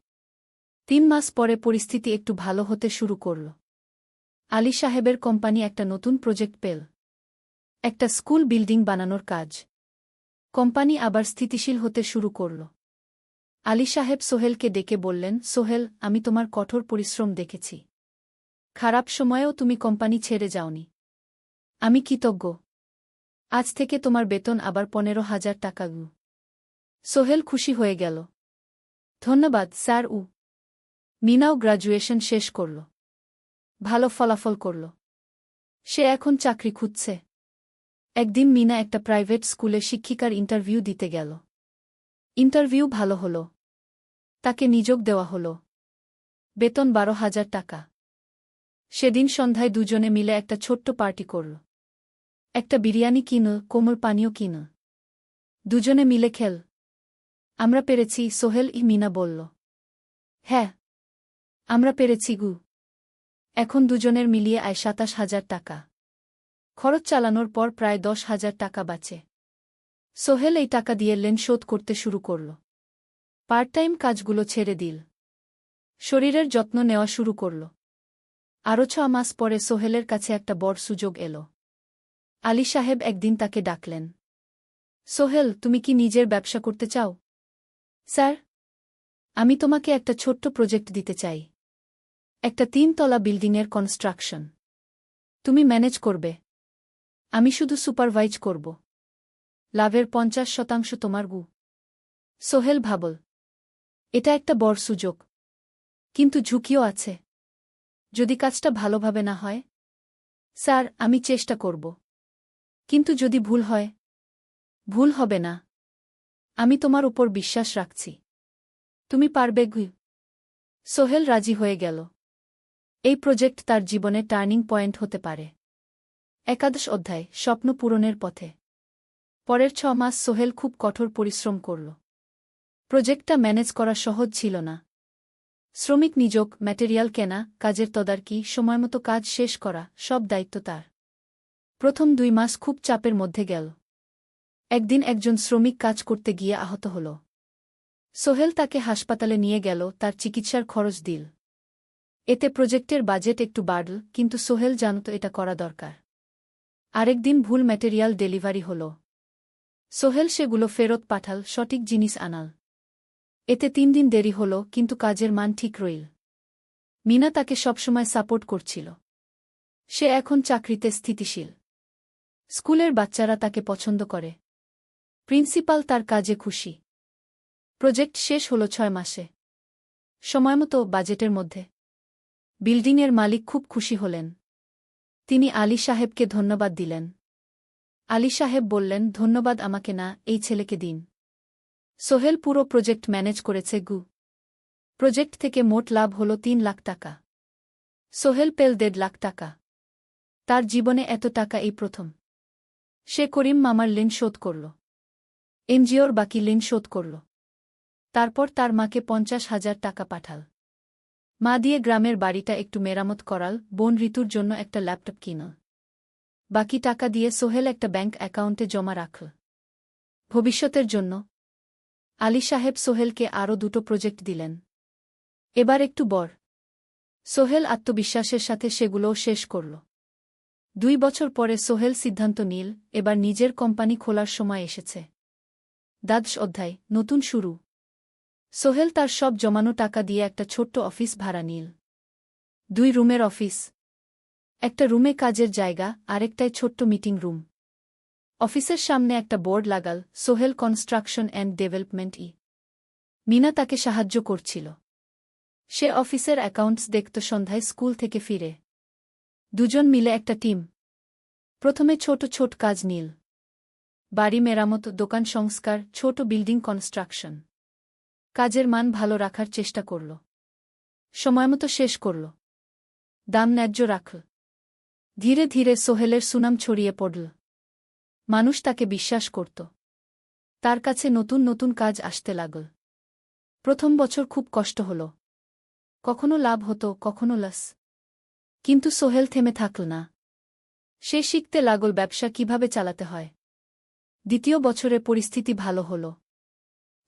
3 মাস পরে পরিস্থিতি একটু ভালো হতে শুরু করল। আলী সাহেবের কোম্পানি একটা নতুন প্রজেক্ট পেল, একটা স্কুল বিল্ডিং বানানোর কাজ। কোম্পানি আবার স্থিতিশীল হতে শুরু করল। আলী সাহেব সোহেলকে ডেকে বললেন, সোহেল, আমি তোমার কঠোর পরিশ্রম দেখেছি। খারাপ সময়েও তুমি কোম্পানি ছেড়ে যাওনি। আমি কৃতজ্ঞ। আজ থেকে তোমার বেতন আবার 15,000 টাকা গু। সোহেল খুশি হয়ে গেল। ধন্যবাদ স্যার। মিনাও গ্র্যাজুয়েশন শেষ করল, ভালো ফলাফল করল। সে এখন চাকরি খুঁজছে। একদিন মিনা একটা প্রাইভেট স্কুলে শিক্ষিকার ইন্টারভিউ দিতে গেল। ইন্টারভিউ ভালো হল, তাকে নিযোগ দেওয়া হল। বেতন 12,000 টাকা। সেদিন সন্ধ্যায় দুজনে মিলে একটা ছোট্ট পার্টি করল। একটা বিরিয়ানি কিন, কোমল পানীয় কিন। দুজনে মিলে খেল। আমরা পেরেছি সোহেল, মিনা বলল। হ্যাঁ, আমরা পেরেছি গু। এখন দুজনের মিলিয়ে আয় 27,000 টাকা। খরচ চালানোর পর প্রায় 10,000 টাকা বাঁচে। সোহেল এই টাকা দিয়ে লোন শোধ করতে শুরু করল। পার্ট টাইম কাজগুলো ছেড়ে দিল। শরীরের যত্ন নেওয়া শুরু করল। আরও 6 মাস পরে সোহেলের কাছে একটা বড় সুযোগ এল। আলী সাহেব একদিন তাকে ডাকলেন। সোহেল, তুমি কি নিজের ব্যবসা করতে চাও? স্যার, আমি তোমাকে একটা ছোট্ট প্রজেক্ট দিতে চাই। একটা 3 তলা বিল্ডিংয়ের কনস্ট্রাকশন। তুমি ম্যানেজ করবে, আমি শুধু সুপারভাইজ করব। লাভের 50% তোমার গু। সোহেল ভাবল, এটা একটা বড় সুযোগ, কিন্তু ঝুঁকিও আছে। যদি কাজটা ভালোভাবে না হয়? স্যার, আমি চেষ্টা করব, কিন্তু যদি ভুল হয়? ভুল হবে না, আমি তোমার উপর বিশ্বাস রাখছি, তুমি পারবে গু। সোহেল রাজি হয়ে গেল। এই প্রজেক্ট তার জীবনে টার্নিং পয়েন্ট হতে পারে। 11 অধ্যায়, স্বপ্ন পূরণের পথে। পরের 6 মাস সোহেল খুব কঠোর পরিশ্রম করল। প্রজেক্টটা ম্যানেজ করা সহজ ছিল না। শ্রমিক নিযোগ, ম্যাটেরিয়াল কেনা, কাজের তদারকি, সময়মতো কাজ শেষ করা, সব দায়িত্ব তার। প্রথম 2 মাস খুব চাপের মধ্যে গেল। একদিন একজন শ্রমিক কাজ করতে গিয়ে আহত হল। সোহেল তাকে হাসপাতালে নিয়ে গেল, তার চিকিৎসার খরচ দিল। এতে প্রজেক্টের বাজেট একটু বাড়ল, কিন্তু সোহেল জানত এটা করা দরকার। আরেকদিন ভুল ম্যাটেরিয়াল ডেলিভারি হল। সোহেল সেগুলো ফেরত পাঠাল, সঠিক জিনিস আনাল। এতে 3 দিন দেরি হল, কিন্তু কাজের মান ঠিক রইল। মিনা তাকে সবসময় সাপোর্ট করছিল। সে এখন চাকরিতে স্থিতিশীল। স্কুলের বাচ্চারা তাকে পছন্দ করে। প্রিন্সিপাল তার কাজে খুশি। প্রজেক্ট শেষ হল 6 মাসে। সময়মতো বাজেটের মধ্যে। বিল্ডিংয়ের মালিক খুব খুশি হলেন। তিনি আলী সাহেবকে ধন্যবাদ দিলেন। আলী সাহেব বললেন, ধন্যবাদ আমাকে না, এই ছেলেকে দিন। সোহেল পুরো প্রজেক্ট ম্যানেজ করেছে। প্রজেক্ট থেকে মোট লাভ হল 3 লাখ টাকা। সোহেল পেল 1.5 লাখ টাকা। তার জীবনে এত টাকা এই প্রথম। সে করিম মামার ঋণ শোধ করল। এনজিওর বাকি ঋণ শোধ করল। তারপর তার মাকে 50,000 টাকা পাঠাল। মা দিয়ে গ্রামের বাড়িটা একটু মেরামত করাল, বোন ঋতুর জন্য একটা ল্যাপটপ কিনল। বাকি টাকা দিয়ে সোহেল একটা ব্যাংক অ্যাকাউন্টে জমা রাখল ভবিষ্যতের জন্য। আলী সাহেব সোহেলকে আরও 2টো প্রজেক্ট দিলেন। এবার একটু বড়। সোহেল আত্মবিশ্বাসের সাথে সেগুলোও শেষ করল। 2 বছর পরে সোহেল সিদ্ধান্ত নিল, এবার নিজের কোম্পানি খোলার সময় এসেছে। দ্বাদশ অধ্যায়, নতুন শুরু। সোহেল তার সব জমানো টাকা দিয়ে একটা ছোট্ট অফিস ভাড়া নিল। 2 রুমের অফিস। একটা রুমে কাজের জায়গা, আরেকটায় ছোট্ট মিটিং রুম। অফিসের সামনে একটা বোর্ড লাগাল, Sohel construction and development. Meena তাকে সাহায্য করছিল। সে অফিসের অ্যাকাউন্টস দেখত সন্ধ্যায় স্কুল থেকে ফিরে। দুজন মিলে একটা টিম। প্রথমে ছোট ছোট কাজ নিল। বাড়ি মেরামত, দোকান সংস্কার, ছোট বিল্ডিং কনস্ট্রাকশন। কাজের মান ভালো রাখার চেষ্টা করল। সময়মতো শেষ করল। দাম ন্যায্য রাখল। ধীরে ধীরে সোহেলের সুনাম ছড়িয়ে পড়ল। মানুষ তাকে বিশ্বাস করত। তার কাছে নতুন নতুন কাজ আসতে লাগল। প্রথম বছর খুব কষ্ট হল। কখনো লাভ হতো, কখনো লস। কিন্তু সোহেল থেমে থাকল না। সে শিখতে লাগল ব্যবসা কিভাবে চালাতে হয়। দ্বিতীয় বছরে পরিস্থিতি ভালো হল।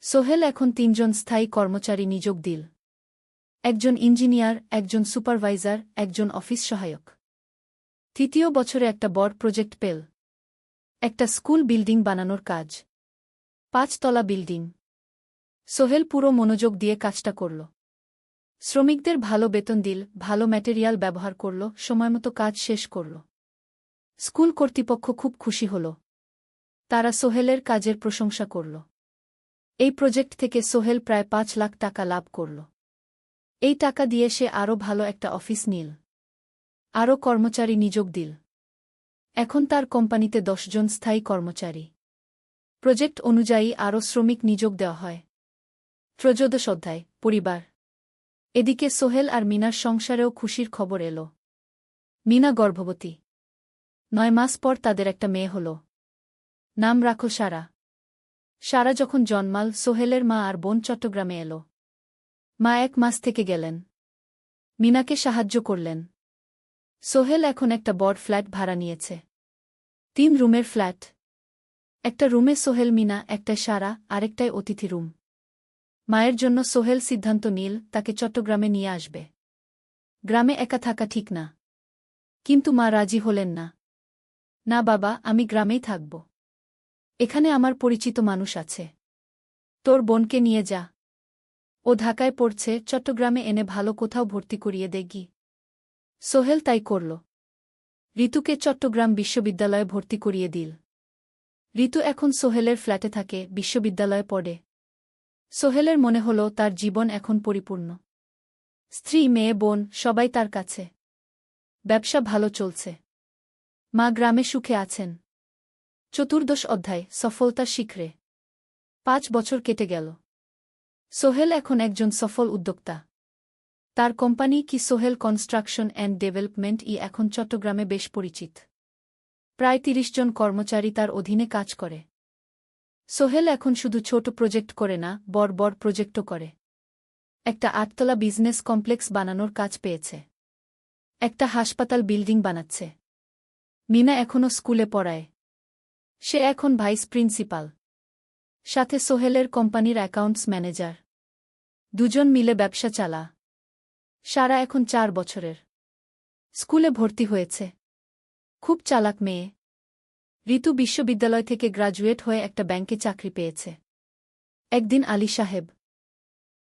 সোহেল এখন 3 জন স্থায়ী কর্মচারী নিয়োগ দিল। একজন ইঞ্জিনিয়ার, একজন সুপারভাইজার, একজন অফিস সহায়ক। তৃতীয় বছরে একটা বড় প্রজেক্ট পেল। একটা স্কুল বিল্ডিং বানানোর কাজ। 5 তলা বিল্ডিং। সোহেল পুরো মনোযোগ দিয়ে কাজটা করল। শ্রমিকদের ভালো বেতন দিল, ভালো ম্যাটেরিয়াল ব্যবহার করল, সময়মতো কাজ শেষ করল। স্কুল কর্তৃপক্ষ খুব খুশি হল। তারা সোহেলের কাজের প্রশংসা করল। এই প্রজেক্ট থেকে সোহেল প্রায় 5 লাখ টাকা লাভ করল। এই টাকা দিয়ে সে আরও ভালো একটা অফিস নিল। আরও কর্মচারী নিয়োগ দিল। এখন তার কোম্পানিতে 10 জন স্থায়ী কর্মচারী। প্রজেক্ট অনুযায়ী আরও শ্রমিক নিয়োগ দেওয়া হয়। ত্রয়োদশ অধ্যায়, পরিবার। এদিকে সোহেল আর মিনার সংসারেও খুশির খবর এল। মিনা গর্ভবতী। 9 মাস পর তাদের একটা মেয়ে হল। নাম রাখল সারা। সারা যখন জন্মাল, সোহেলের মা আর বোন চট্টগ্রামে এল। মা 1 মাস থেকে গেলেন। মিনাকে সাহায্য করলেন। সোহেল এখন একটা বড় ফ্ল্যাট ভাড়া নিয়েছে। 3 রুমের ফ্ল্যাট। একটা রুমে সোহেল, মিনা, একটায় সারা, আরেকটায় অতিথি রুম। মায়ের জন্য সোহেল সিদ্ধান্ত নিল তাকে চট্টগ্রামে নিয়ে আসবে। গ্রামে একা থাকা ঠিক না। কিন্তু মা রাজি হলেন না। না বাবা, আমি গ্রামেই থাকব। এখানে আমার পরিচিত মানুষ আছে। তোর বোনকে নিয়ে যা। ও ঢাকায় পড়ছে, চট্টগ্রামে এনে ভালো কোথাও ভর্তি করিয়ে দেগি। সোহেল তাই করল। ঋতুকে চট্টগ্রাম বিশ্ববিদ্যালয়ে ভর্তি করিয়ে দিল। ঋতু এখন সোহেলের ফ্ল্যাটে থাকে, বিশ্ববিদ্যালয়ে পড়ে। সোহেলের মনে হল তার জীবন এখন পরিপূর্ণ। স্ত্রী, মেয়ে, বোন সবাই তার কাছে। ব্যবসা ভালো চলছে। মা গ্রামে সুখে আছেন। চতুর্দশ অধ্যায়, সফলতার শিখরে। 5 বছর কেটে গেল। সোহেল এখন একজন সফল উদ্যোক্তা। তার কোম্পানি কি সোহেল কনস্ট্রাকশন অ্যান্ড ডেভেলপমেন্ট এখন চট্টগ্রামে বেশ পরিচিত। প্রায় 30 জন কর্মচারী তার অধীনে কাজ করে। সোহেল এখন শুধু ছোট প্রজেক্ট করে না, বড় বড় প্রজেক্টও করে। একটা 8 তলা বিজনেস কমপ্লেক্স বানানোর কাজ পেয়েছে। একটা হাসপাতাল বিল্ডিং বানাচ্ছে। মিনা এখনও স্কুলে পড়ায়। সে এখন ভাইস প্রিন্সিপাল। সাথে সোহেলের কোম্পানির অ্যাকাউন্টস ম্যানেজার। 2 জন মিলে ব্যবসা চালা। সারা এখন 4 বছরের। স্কুলে ভর্তি হয়েছে। খুব চালাক মেয়ে। ঋতু বিশ্ববিদ্যালয় থেকে গ্রাজুয়েট হয়ে একটা ব্যাংকে চাকরি পেয়েছে। একদিন আলী সাহেব